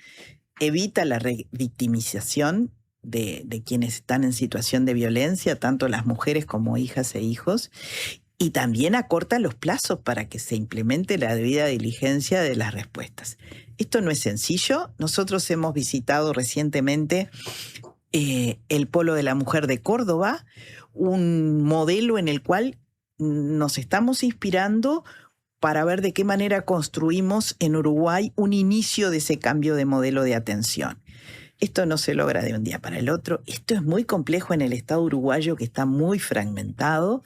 evita la revictimización de quienes están en situación de violencia, tanto las mujeres como hijas e hijos, y también acorta los plazos para que se implemente la debida diligencia de las respuestas. Esto no es sencillo. Nosotros hemos visitado recientemente el Polo de la Mujer de Córdoba, un modelo en el cual nos estamos inspirando para ver de qué manera construimos en Uruguay un inicio de ese cambio de modelo de atención. Esto no se logra de un día para el otro. Esto es muy complejo en el Estado uruguayo, que está muy fragmentado.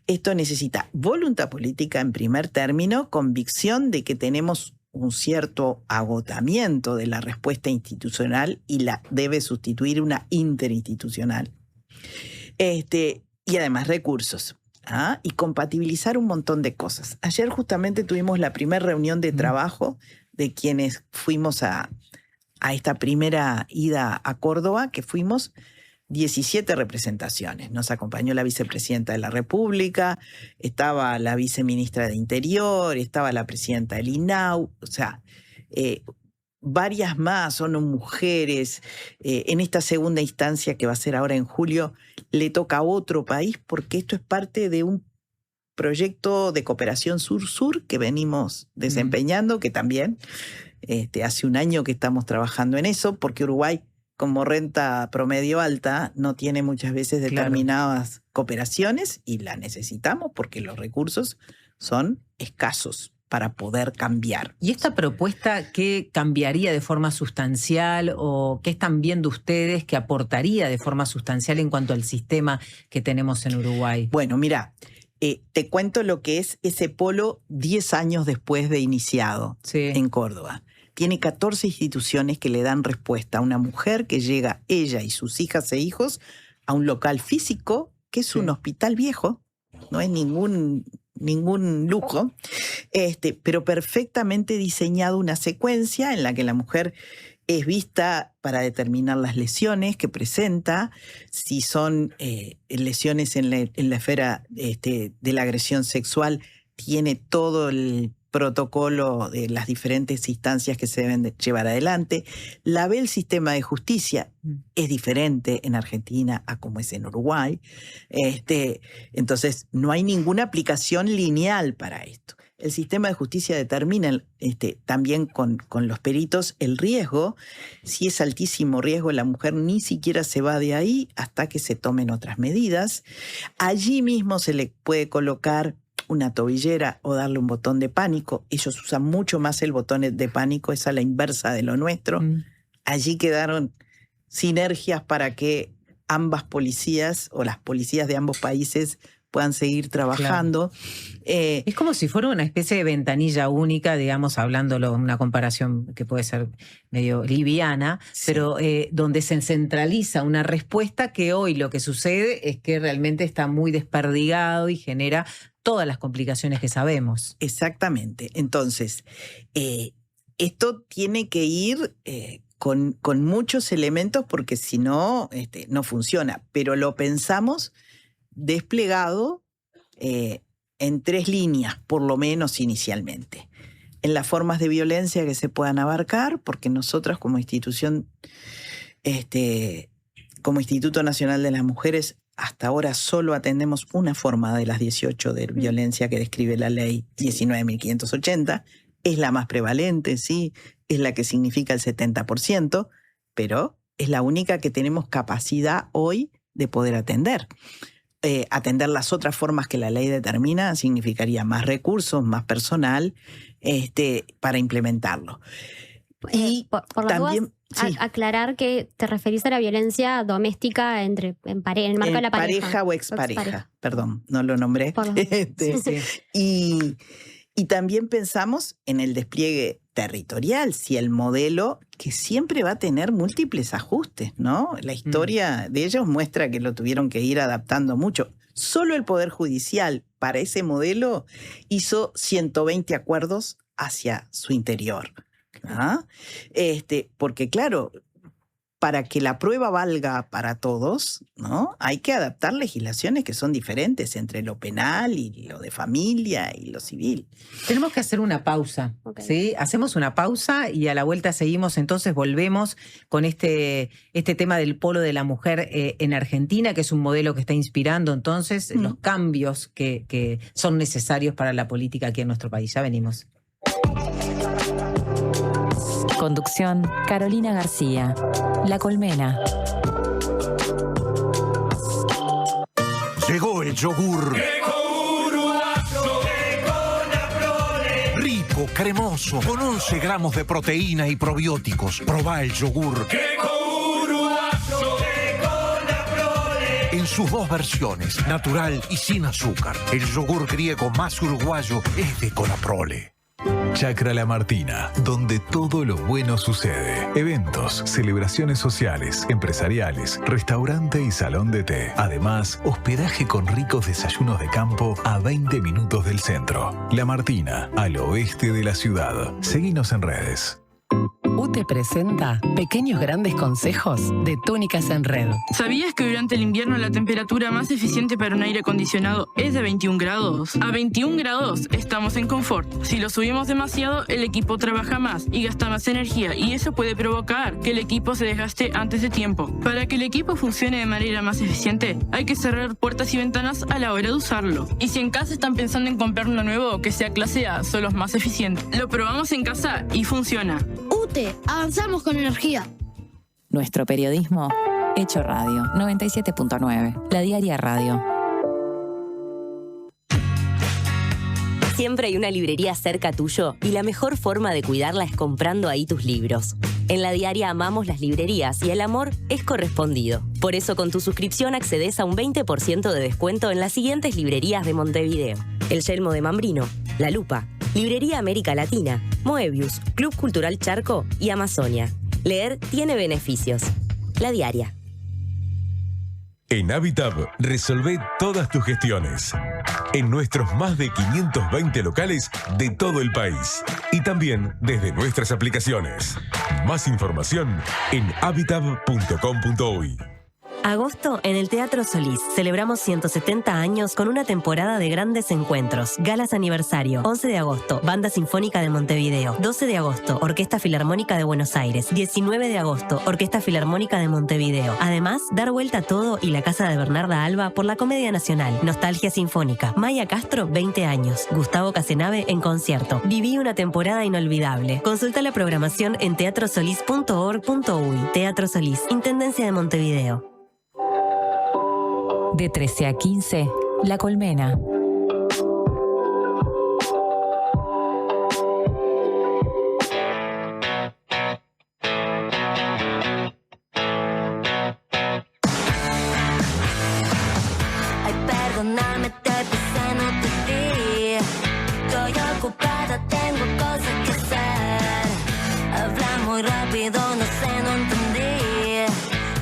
Esto necesita voluntad política en primer término, convicción de que tenemos un cierto agotamiento de la respuesta institucional y la debe sustituir una interinstitucional. Y además recursos. Y compatibilizar un montón de cosas. Ayer justamente tuvimos la primera reunión de trabajo de quienes fuimos a esta primera ida a Córdoba, que fuimos 17 representaciones. Nos acompañó la vicepresidenta de la República, estaba la viceministra de Interior, estaba la presidenta del INAU, o sea, varias más, son mujeres. En esta segunda instancia, que va a ser ahora en julio, le toca a otro país, porque esto es parte de un proyecto de cooperación sur-sur que venimos desempeñando, que también hace un año que estamos trabajando en eso, porque Uruguay, como renta promedio alta, no tiene muchas veces determinadas cooperaciones y la necesitamos porque los recursos son escasos para poder cambiar. ¿Y esta propuesta qué cambiaría de forma sustancial o qué están viendo ustedes que aportaría de forma sustancial en cuanto al sistema que tenemos en Uruguay? Bueno, mira, te cuento lo que es ese polo 10 años después de iniciado en Córdoba. Tiene 14 instituciones que le dan respuesta a una mujer que llega, ella y sus hijas e hijos, a un local físico, que es un hospital viejo, no es ningún lujo, pero perfectamente diseñado una secuencia en la que la mujer es vista para determinar las lesiones que presenta, si son lesiones en la esfera de la agresión sexual, tiene todo el protocolo de las diferentes instancias que se deben llevar adelante. La ve el sistema de justicia, es diferente en Argentina a como es en Uruguay. Entonces, no hay ninguna aplicación lineal para esto. El sistema de justicia determina también con los peritos el riesgo. Si es altísimo riesgo, la mujer ni siquiera se va de ahí hasta que se tomen otras medidas. Allí mismo se le puede colocar una tobillera o darle un botón de pánico. Ellos usan mucho más el botón de pánico, es a la inversa de lo nuestro. Allí quedaron sinergias para que ambas policías o las policías de ambos países puedan seguir trabajando. Es como si fuera una especie de ventanilla única, digamos, hablándolo, una comparación que puede ser medio liviana, pero donde se centraliza una respuesta que hoy lo que sucede es que realmente está muy desperdigado y genera todas las complicaciones que sabemos. Exactamente. Entonces, esto tiene que ir con muchos elementos, porque si no, no funciona. Pero lo pensamos desplegado en 3 líneas, por lo menos inicialmente. En las formas de violencia que se puedan abarcar, porque nosotras como institución, como Instituto Nacional de las Mujeres, hasta ahora solo atendemos una forma de las 18 de violencia que describe la ley 19.580. Es la más prevalente, sí, es la que significa el 70%, pero es la única que tenemos capacidad hoy de poder atender. Atender las otras formas que la ley determina significaría más recursos, más personal para implementarlo. Y por también dudas, aclarar que te referís a la violencia doméstica en el marco de la pareja. Pareja o expareja. Perdón, no lo nombré. Sí. Y también pensamos en el despliegue territorial, si el modelo, que siempre va a tener múltiples ajustes, ¿no? La historia de ellos muestra que lo tuvieron que ir adaptando mucho. Solo el Poder Judicial para ese modelo hizo 120 acuerdos hacia su interior. ¿Ah? Porque claro, para que la prueba valga para todos, ¿no? Hay que adaptar legislaciones que son diferentes entre lo penal y lo de familia y lo civil. Tenemos que hacer una pausa, ¿sí? Hacemos una pausa y a la vuelta seguimos, entonces volvemos con este tema del polo de la mujer en Argentina, que es un modelo que está inspirando entonces los cambios que son necesarios para la política aquí en nuestro país. Ya venimos. Conducción, Carolina García. La Colmena. Llegó el yogur. Rico, cremoso, con 11 gramos de proteína y probióticos. Probá el yogur. En sus 2 versiones, natural y sin azúcar. El yogur griego más uruguayo es de Conaprole. Chacra La Martina, donde todo lo bueno sucede. Eventos, celebraciones sociales, empresariales, restaurante y salón de té. Además, hospedaje con ricos desayunos de campo a 20 minutos del centro. La Martina, al oeste de la ciudad. Seguinos en redes. UTE presenta Pequeños Grandes Consejos de Túnicas en Red. ¿Sabías que durante el invierno la temperatura más eficiente para un aire acondicionado es de 21 grados? A 21 grados estamos en confort. Si lo subimos demasiado, el equipo trabaja más y gasta más energía, y eso puede provocar que el equipo se desgaste antes de tiempo. Para que el equipo funcione de manera más eficiente, hay que cerrar puertas y ventanas a la hora de usarlo. Y si en casa están pensando en comprar uno nuevo que sea clase A, son los más eficientes. Lo probamos en casa y funciona. UTE, avanzamos con energía. Nuestro periodismo hecho radio. 97.9. La Diaria Radio. Siempre hay una librería cerca tuyo y la mejor forma de cuidarla es comprando ahí tus libros. En La Diaria amamos las librerías y el amor es correspondido. Por eso con tu suscripción accedes a un 20% de descuento en las siguientes librerías de Montevideo: El Yelmo de Mambrino, La Lupa, Librería América Latina, Moebius, Club Cultural Charco y Amazonia. Leer tiene beneficios. La Diaria. En Habitab resolvé todas tus gestiones. En nuestros más de 520 locales de todo el país. Y también desde nuestras aplicaciones. Más información en habitab.com.uy. Agosto en el Teatro Solís. Celebramos 170 años con una temporada de grandes encuentros. Galas aniversario. 11 de agosto, Banda Sinfónica de Montevideo. 12 de agosto, Orquesta Filarmónica de Buenos Aires. 19 de agosto, Orquesta Filarmónica de Montevideo. Además, dar vuelta a todo y la casa de Bernarda Alba por la Comedia Nacional. Nostalgia Sinfónica. Maya Castro, 20 años. Gustavo Casenave en concierto. Viví una temporada inolvidable. Consulta la programación en teatrosolís.org.uy. Teatro Solís, Intendencia de Montevideo. De 13 a 15, La Colmena. Ay, perdóname, te pisé, no te vi. Estoy ocupada, tengo cosas que hacer. Habla muy rápido, no sé, no entendí.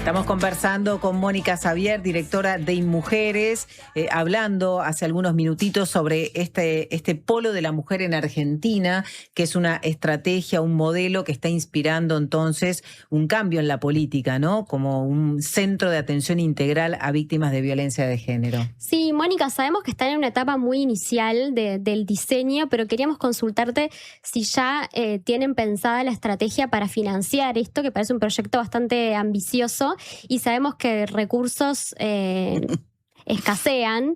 Estamos conversando con Mónica Xavier, directora de InMujeres, hablando hace algunos minutitos sobre este polo de la mujer en Argentina, que es una estrategia, un modelo que está inspirando entonces un cambio en la política, ¿no? Como un centro de atención integral a víctimas de violencia de género. Sí, Mónica, sabemos que están en una etapa muy inicial del diseño, pero queríamos consultarte si ya tienen pensada la estrategia para financiar esto, que parece un proyecto bastante ambicioso. Y sabemos que recursos escasean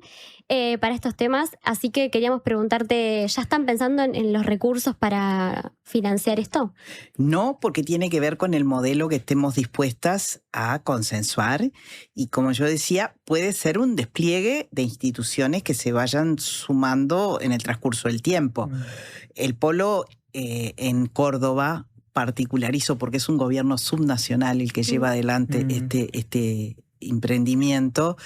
para estos temas, así que queríamos preguntarte, ¿ya están pensando en los recursos para financiar esto? No, porque tiene que ver con el modelo que estemos dispuestas a consensuar y, como yo decía, puede ser un despliegue de instituciones que se vayan sumando en el transcurso del tiempo. El polo en Córdoba particularizo porque es un gobierno subnacional el que lleva adelante este emprendimiento,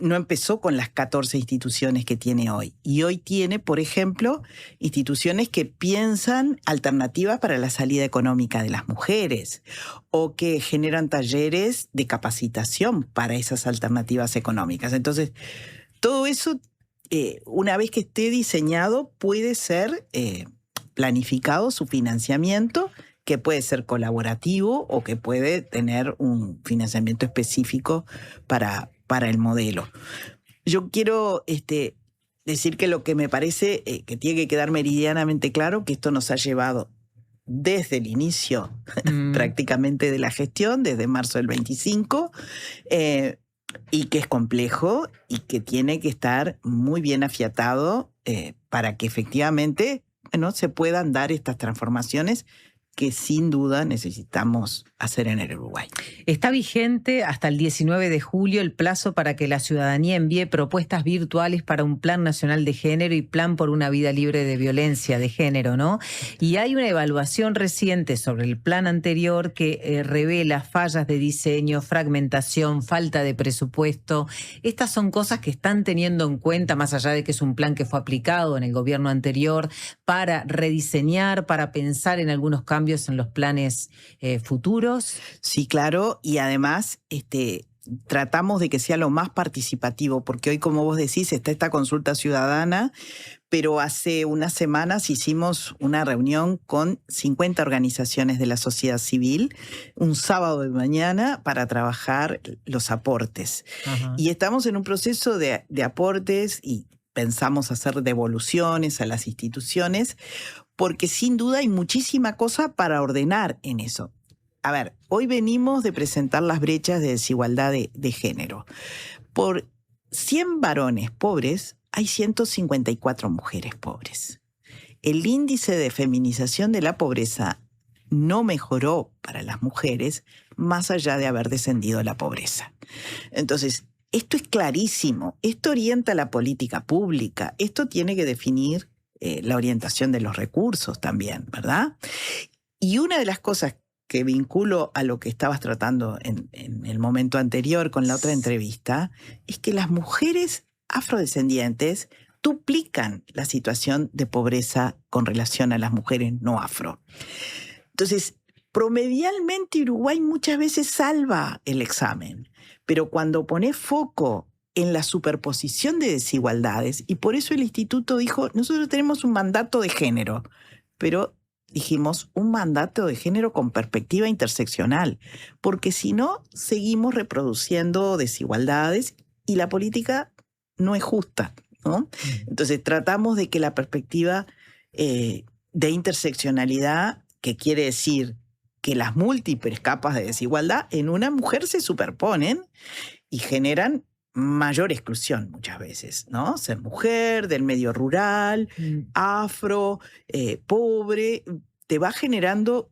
no empezó con las 14 instituciones que tiene hoy. Y hoy tiene, por ejemplo, instituciones que piensan alternativas para la salida económica de las mujeres o que generan talleres de capacitación para esas alternativas económicas. Entonces, todo eso, una vez que esté diseñado, puede ser planificado su financiamiento, que puede ser colaborativo o que puede tener un financiamiento específico para el modelo. Yo quiero decir que lo que me parece que tiene que quedar meridianamente claro, que esto nos ha llevado desde el inicio prácticamente de la gestión, desde marzo del 25, y que es complejo y que tiene que estar muy bien afiatado para que efectivamente se puedan dar estas transformaciones que sin duda necesitamos hacer en el Uruguay. Está vigente hasta el 19 de julio el plazo para que la ciudadanía envíe propuestas virtuales para un Plan Nacional de Género y Plan por una Vida Libre de Violencia de Género, ¿no? Y hay una evaluación reciente sobre el plan anterior que revela fallas de diseño, fragmentación, falta de presupuesto. Estas son cosas que están teniendo en cuenta, más allá de que es un plan que fue aplicado en el gobierno anterior, para rediseñar, para pensar en algunos cambios en los planes futuros. Sí, claro, y además tratamos de que sea lo más participativo, porque hoy, como vos decís, está esta consulta ciudadana, pero hace unas semanas hicimos una reunión con 50 organizaciones de la sociedad civil, un sábado de mañana, para trabajar los aportes. Ajá. Y estamos en un proceso de aportes y pensamos hacer devoluciones a las instituciones, porque sin duda hay muchísima cosa para ordenar en eso. A ver, hoy venimos de presentar las brechas de desigualdad de género. Por 100 varones pobres, hay 154 mujeres pobres. El índice de feminización de la pobreza no mejoró para las mujeres, más allá de haber descendido la pobreza. Entonces, esto es clarísimo. Esto orienta la política pública. Esto tiene que definir la orientación de los recursos también, ¿verdad? Y una de las cosas que vinculo a lo que estabas tratando en el momento anterior con la otra entrevista, es que las mujeres afrodescendientes duplican la situación de pobreza con relación a las mujeres no afro. Entonces, promedialmente Uruguay muchas veces salva el examen, pero cuando pone foco en la superposición de desigualdades, y por eso el instituto dijo, nosotros tenemos un mandato de género, pero dijimos un mandato de género con perspectiva interseccional, porque si no, seguimos reproduciendo desigualdades y la política no es justa, ¿no? Entonces tratamos de que la perspectiva de interseccionalidad, que quiere decir que las múltiples capas de desigualdad en una mujer se superponen y generan mayor exclusión muchas veces, ¿no? Ser mujer, del medio rural, afro, pobre, te va generando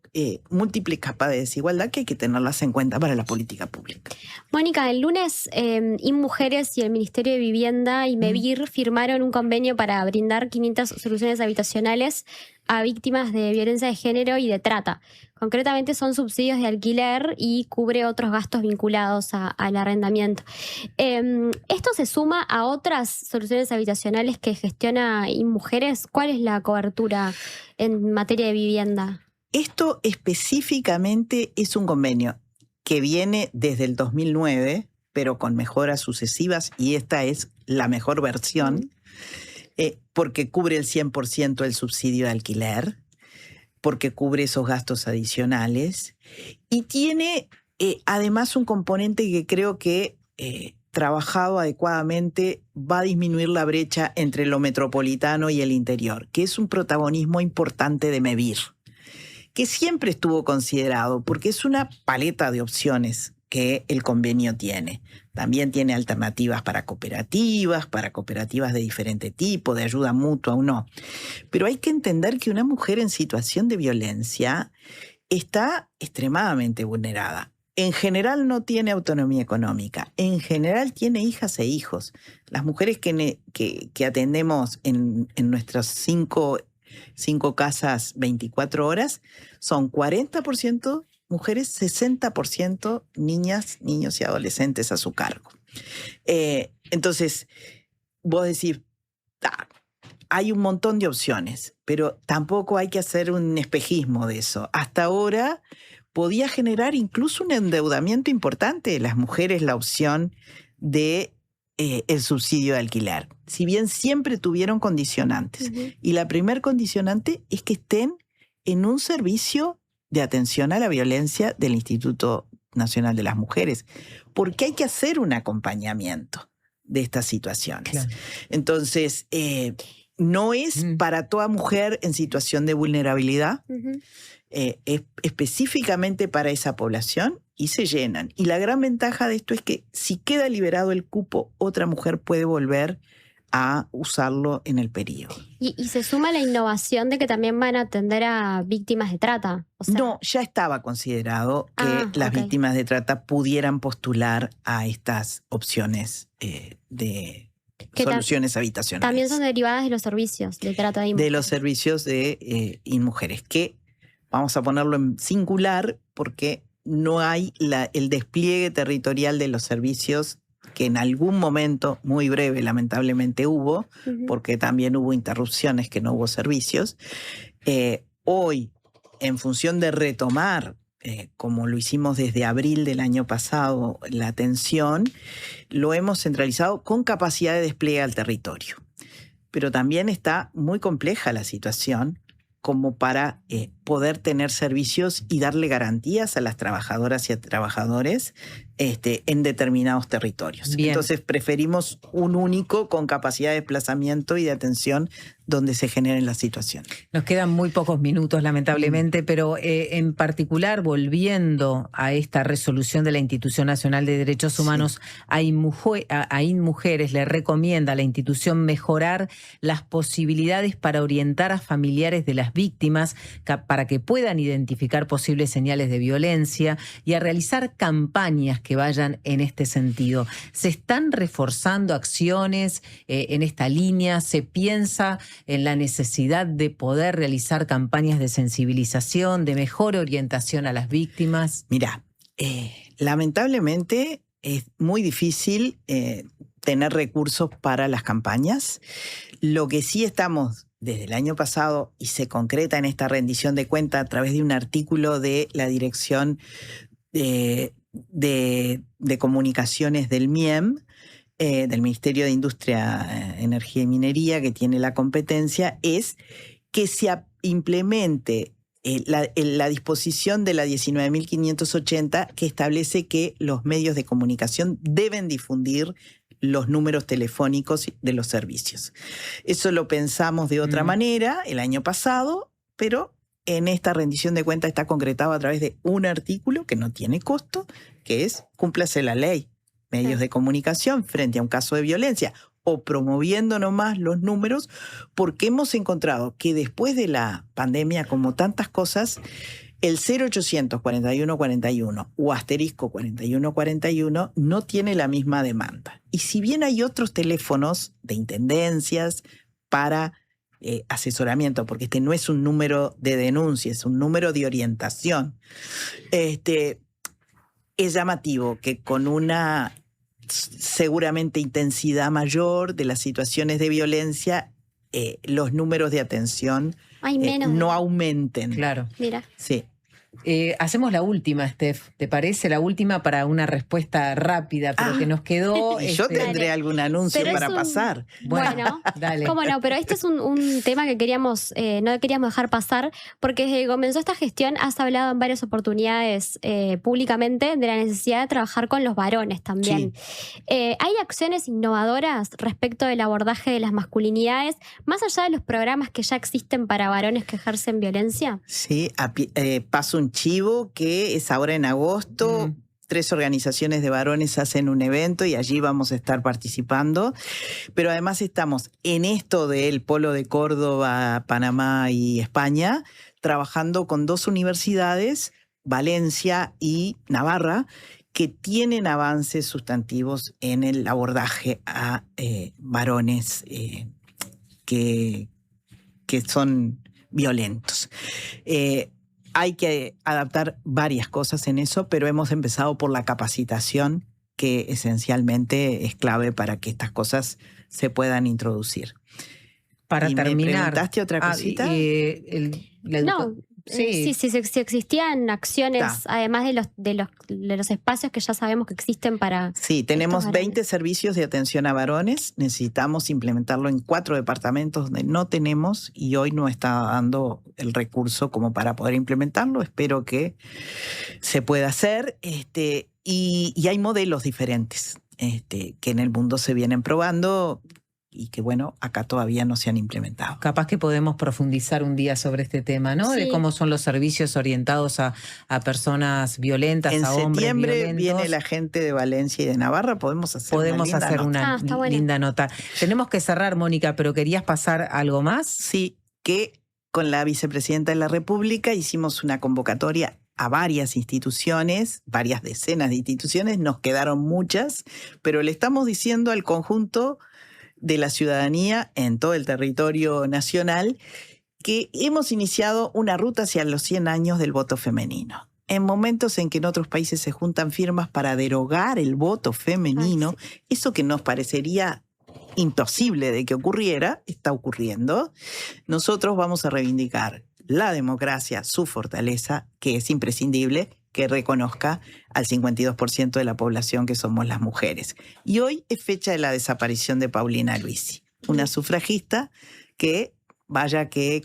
múltiples capas de desigualdad que hay que tenerlas en cuenta para la política pública. Mónica, el lunes InMujeres y el Ministerio de Vivienda y MEVIR firmaron un convenio para brindar 500 soluciones habitacionales a víctimas de violencia de género y de trata. Concretamente son subsidios de alquiler y cubre otros gastos vinculados al arrendamiento. ¿Esto se suma a otras soluciones habitacionales que gestiona InMujeres? ¿Cuál es la cobertura en materia de vivienda? Esto específicamente es un convenio. que viene desde el 2009, pero con mejoras sucesivas, y esta es la mejor versión, porque cubre el 100% del subsidio de alquiler, porque cubre esos gastos adicionales, y tiene además un componente que creo que trabajado adecuadamente va a disminuir la brecha entre lo metropolitano y el interior, que es un protagonismo importante de MEVIR, que siempre estuvo considerado porque es una paleta de opciones que el convenio tiene. También tiene alternativas para cooperativas de diferente tipo, de ayuda mutua o no. Pero hay que entender que una mujer en situación de violencia está extremadamente vulnerada. En general no tiene autonomía económica, en general tiene hijas e hijos. Las mujeres que atendemos en nuestras cinco casas 24 horas son 40% mujeres, 60% niñas, niños y adolescentes a su cargo. Entonces, vos decís, hay un montón de opciones, pero tampoco hay que hacer un espejismo de eso. Hasta ahora podía generar incluso un endeudamiento importante de las mujeres la opción de el subsidio de alquiler. Si bien siempre tuvieron condicionantes. Y la primer condicionante es que estén en un servicio de atención a la violencia del Instituto Nacional de las Mujeres. Porque hay que hacer un acompañamiento de estas situaciones. Claro. Entonces, no es para toda mujer en situación de vulnerabilidad. Es específicamente para esa población y se llenan. Y la gran ventaja de esto es que si queda liberado el cupo, otra mujer puede volver a usarlo en el periodo. Y se suma la innovación de que también van a atender a víctimas de trata. O sea, no, ya estaba considerado que las víctimas de trata pudieran postular a estas opciones de soluciones habitacionales. También son derivadas de los servicios de trata de mujeres. De los servicios de mujeres, que vamos a ponerlo en singular porque no hay el despliegue territorial de los servicios que en algún momento, muy breve lamentablemente hubo, porque también hubo interrupciones que no hubo servicios. Hoy, en función de retomar, como lo hicimos desde abril del año pasado, la atención, lo hemos centralizado con capacidad de despliegue al territorio. Pero también está muy compleja la situación como para poder tener servicios y darle garantías a las trabajadoras y a trabajadores en determinados territorios. Bien. Entonces preferimos un único con capacidad de desplazamiento y de atención donde se generen las situaciones. Nos quedan muy pocos minutos, lamentablemente, pero en particular, volviendo a esta resolución de la Institución Nacional de Derechos Humanos, a INMujeres le recomienda a la institución mejorar las posibilidades para orientar a familiares de las víctimas para que puedan identificar posibles señales de violencia y a realizar campañas que vayan en este sentido. ¿Se están reforzando acciones en esta línea? ¿Se piensa en la necesidad de poder realizar campañas de sensibilización, de mejor orientación a las víctimas? Mira, lamentablemente es muy difícil tener recursos para las campañas. Lo que sí estamos desde el año pasado y se concreta en esta rendición de cuenta a través de un artículo de la Dirección de Comunicaciones del MIEM, del Ministerio de Industria, Energía y Minería, que tiene la competencia, es que se implemente la disposición de la 19.580 que establece que los medios de comunicación deben difundir los números telefónicos de los servicios. Eso lo pensamos de otra manera el año pasado, pero en esta rendición de cuentas está concretado a través de un artículo que no tiene costo, que es cúmplase la ley. Medios de comunicación frente a un caso de violencia o promoviendo nomás los números, porque hemos encontrado que después de la pandemia, como tantas cosas, el 0800 41 41 o asterisco 41 41 no tiene la misma demanda. Y si bien hay otros teléfonos de intendencias para asesoramiento, porque este no es un número de denuncia, es un número de orientación, es llamativo que con una seguramente intensidad mayor de las situaciones de violencia, los números de atención no aumenten. Claro. Mira. Sí. Hacemos la última, Steph. ¿Te parece? La última para una respuesta rápida, pero que nos quedó... Y yo tendré algún anuncio para pasar. Bueno, dale. Cómo no, pero este es un tema que no queríamos dejar pasar, porque desde que comenzó esta gestión has hablado en varias oportunidades públicamente de la necesidad de trabajar con los varones también. Sí. ¿Hay acciones innovadoras respecto del abordaje de las masculinidades, más allá de los programas que ya existen para varones que ejercen violencia? Sí, paso un chivo que es ahora en agosto. 3 organizaciones de varones hacen un evento y allí vamos a estar participando. Pero además estamos en esto del Polo de Córdoba, Panamá y España, trabajando con 2 universidades, Valencia y Navarra, que tienen avances sustantivos en el abordaje a varones que son violentos. Hay que adaptar varias cosas en eso, pero hemos empezado por la capacitación, que esencialmente es clave para que estas cosas se puedan introducir. Para terminar, ¿me preguntaste otra cosita? Si existían acciones, además de los espacios que ya sabemos que existen para... Sí, tenemos 20 servicios de atención a varones. Necesitamos implementarlo en 4 departamentos donde no tenemos y hoy no está dando el recurso como para poder implementarlo. Espero que se pueda hacer. Y hay modelos diferentes que en el mundo se vienen probando y que, bueno, acá todavía no se han implementado. Capaz que podemos profundizar un día sobre este tema, ¿no? Sí. De cómo son los servicios orientados a personas violentas, a hombres violentos. En septiembre viene la gente de Valencia y de Navarra, podemos hacer una linda nota. Tenemos que cerrar, Mónica, pero ¿querías pasar algo más? Sí, que con la vicepresidenta de la República hicimos una convocatoria a varias instituciones, varias decenas de instituciones, nos quedaron muchas, pero le estamos diciendo al conjunto de la ciudadanía en todo el territorio nacional que hemos iniciado una ruta hacia los 100 años del voto femenino. En momentos en que en otros países se juntan firmas para derogar el voto femenino, eso que nos parecería imposible de que ocurriera, está ocurriendo. Nosotros vamos a reivindicar la democracia, su fortaleza, que es imprescindible que reconozca al 52% de la población que somos las mujeres. Y hoy es fecha de la desaparición de Paulina Luisi, una sufragista que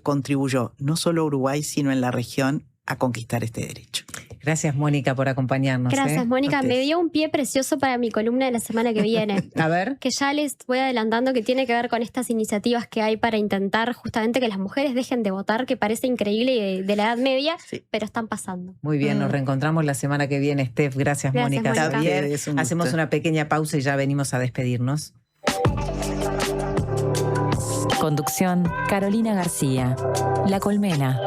contribuyó no solo a Uruguay, sino en la región a conquistar este derecho. Gracias, Mónica, por acompañarnos. Gracias, Mónica. Me dio un pie precioso para mi columna de la semana que viene. A ver. Que ya les voy adelantando, que tiene que ver con estas iniciativas que hay para intentar justamente que las mujeres dejen de votar, que parece increíble de la Edad Media, pero están pasando. Muy bien, nos reencontramos la semana que viene, Steph. Gracias, Mónica. Javier, hacemos una pequeña pausa y ya venimos a despedirnos. Conducción, Carolina García. La Colmena.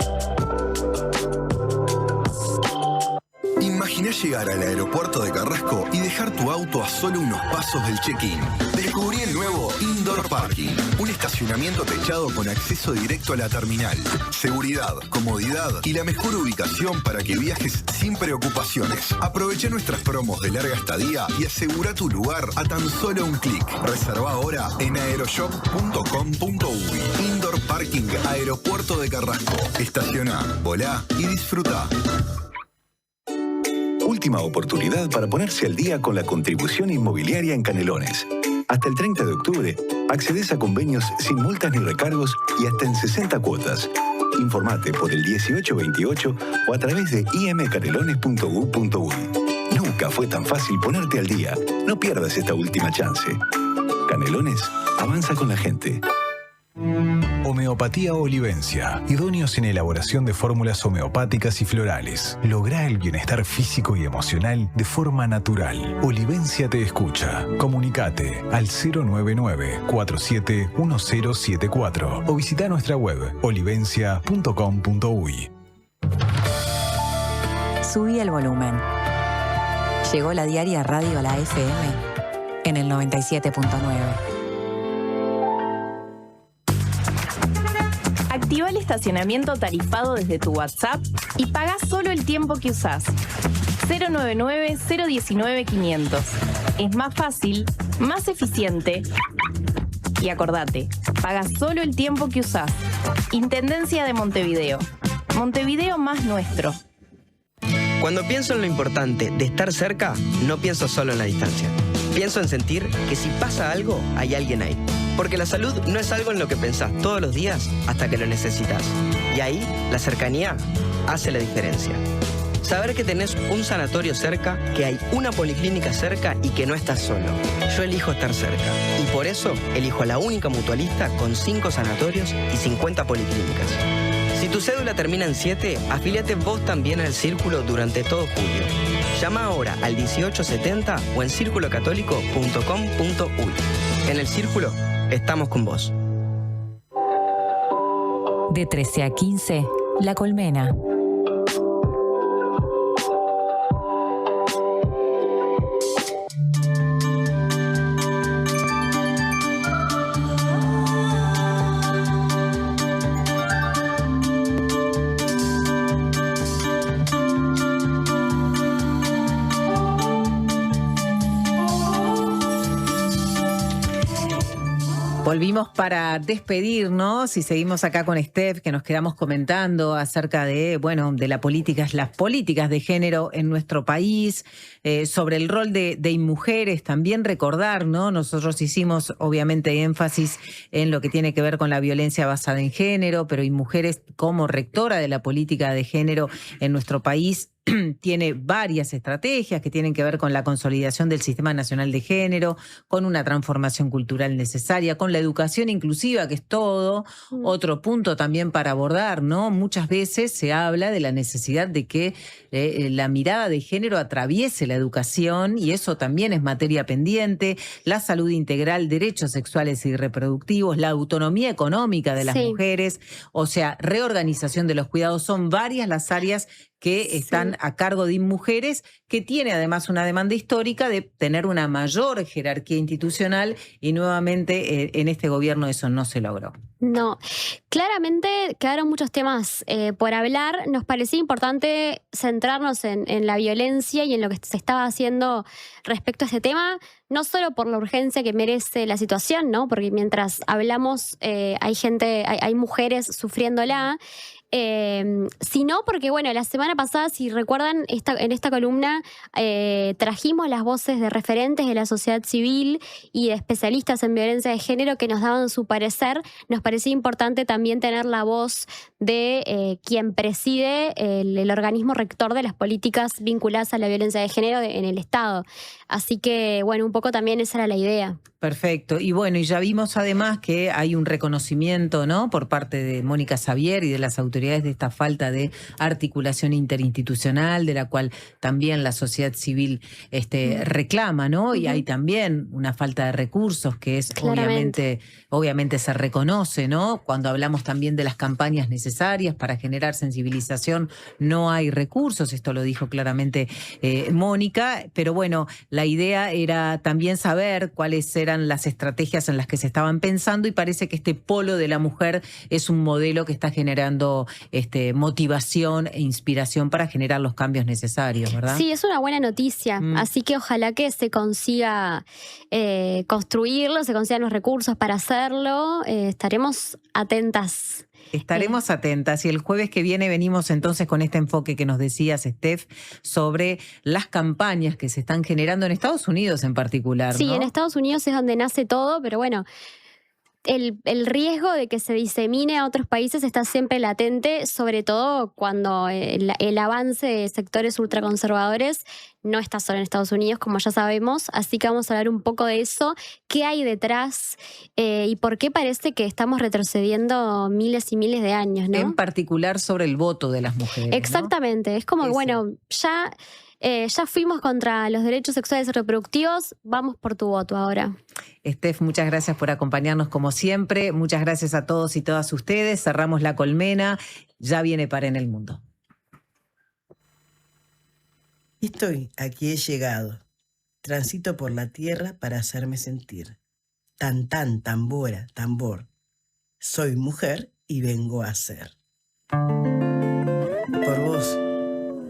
Imaginá llegar al aeropuerto de Carrasco y dejar tu auto a solo unos pasos del check-in. Descubrí el nuevo Indoor Parking, un estacionamiento techado con acceso directo a la terminal. Seguridad, comodidad y la mejor ubicación para que viajes sin preocupaciones. Aprovecha nuestras promos de larga estadía y asegura tu lugar a tan solo un clic. Reserva ahora en aeroshop.com.uy. Indoor Parking Aeropuerto de Carrasco. Estaciona, volá y disfruta. Última oportunidad para ponerse al día con la contribución inmobiliaria en Canelones. Hasta el 30 de octubre, accedes a convenios sin multas ni recargos y hasta en 60 cuotas. Informate por el 1828 o a través de imcanelones.gov.uy. Nunca fue tan fácil ponerte al día. No pierdas esta última chance. Canelones avanza con la gente. Homeopatía Olivencia. Idóneos en elaboración de fórmulas homeopáticas y florales. Logra el bienestar físico y emocional de forma natural. Olivencia te escucha. Comunicate al 099-471074 o visita nuestra web olivencia.com.uy. Subí el volumen. Llegó la diaria radio a la FM en el 97.9. Activa el estacionamiento tarifado desde tu WhatsApp y paga solo el tiempo que usás. 099-019-500. Es más fácil, más eficiente. Y acordate, paga solo el tiempo que usás. Intendencia de Montevideo. Montevideo más nuestro. Cuando pienso en lo importante de estar cerca, no pienso solo en la distancia. Pienso en sentir que si pasa algo, hay alguien ahí. Porque la salud no es algo en lo que pensás todos los días hasta que lo necesitas. Y ahí, la cercanía hace la diferencia. Saber que tenés un sanatorio cerca, que hay una policlínica cerca y que no estás solo. Yo elijo estar cerca. Y por eso elijo a la única mutualista con 5 sanatorios y 50 policlínicas. Si tu cédula termina en 7, afíliate vos también al Círculo durante todo julio. Llama ahora al 1870 o en circulocatólico.com.uy. En el Círculo, estamos con vos. De 13 a 15, La Colmena. Volvimos para despedirnos y seguimos acá con Steph, que nos quedamos comentando acerca de, de las políticas de género en nuestro país, sobre el rol de mujeres, también recordar, ¿no? Nosotros hicimos obviamente énfasis en lo que tiene que ver con la violencia basada en género, pero mujeres como rectora de la política de género en nuestro país tiene varias estrategias que tienen que ver con la consolidación del Sistema Nacional de Género, con una transformación cultural necesaria, con la educación inclusiva, que es todo. Otro punto también para abordar, ¿no? Muchas veces se habla de la necesidad de que la mirada de género atraviese la educación, y eso también es materia pendiente. La salud integral, derechos sexuales y reproductivos, la autonomía económica de las mujeres, o sea, reorganización de los cuidados. Son varias las áreas que están a cargo de mujeres, que tiene además una demanda histórica de tener una mayor jerarquía institucional, y nuevamente en este gobierno eso no se logró. No, claramente quedaron muchos temas por hablar. Nos parecía importante centrarnos en la violencia y en lo que se estaba haciendo respecto a este tema, no solo por la urgencia que merece la situación, ¿no? Porque mientras hablamos hay mujeres sufriéndola, sino porque, la semana pasada, si recuerdan, en esta columna trajimos las voces de referentes de la sociedad civil y de especialistas en violencia de género que nos daban su parecer. Nos parecía importante también tener la voz de quien preside el organismo rector de las políticas vinculadas a la violencia de género en el Estado. Así que, un poco también esa era la idea. Perfecto. Y ya vimos además que hay un reconocimiento, ¿no?, por parte de Mónica Xavier y de las autoridades de esta falta de articulación interinstitucional, de la cual también la sociedad civil reclama, ¿no? Y hay también una falta de recursos que es obviamente se reconoce, ¿no? Cuando hablamos también de las campañas necesarias para generar sensibilización, no hay recursos, esto lo dijo claramente Mónica, pero la idea era también saber cuáles eran las estrategias en las que se estaban pensando, y parece que este polo de la mujer es un modelo que está generando motivación e inspiración para generar los cambios necesarios, ¿verdad? Sí, es una buena noticia, así que ojalá que se consiga construirlo, se consigan los recursos para hacerlo. Estaremos atentas. Estaremos atentas, y el jueves que viene venimos entonces con este enfoque que nos decías, Steph, sobre las campañas que se están generando en Estados Unidos en particular, ¿no? Sí, en Estados Unidos es donde nace todo, pero el riesgo de que se disemine a otros países está siempre latente, sobre todo cuando el avance de sectores ultraconservadores no está solo en Estados Unidos, como ya sabemos. Así que vamos a hablar un poco de eso, qué hay detrás y por qué parece que estamos retrocediendo miles y miles de años, ¿no? En particular sobre el voto de las mujeres, ¿no? Exactamente, es como, ya fuimos contra los derechos sexuales y reproductivos, vamos por tu voto ahora. Steph, muchas gracias por acompañarnos como siempre. Muchas gracias a todos y todas ustedes. Cerramos La Colmena. Ya viene Para en el Mundo. Aquí he llegado. Transito por la tierra para hacerme sentir. Tan, tan, tambora, tambor. Soy mujer y vengo a ser. Por vos,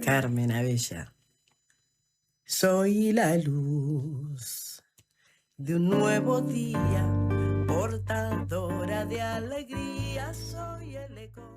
Carmen Abella. Soy la luz de un nuevo día, portadora de alegría, soy el eco.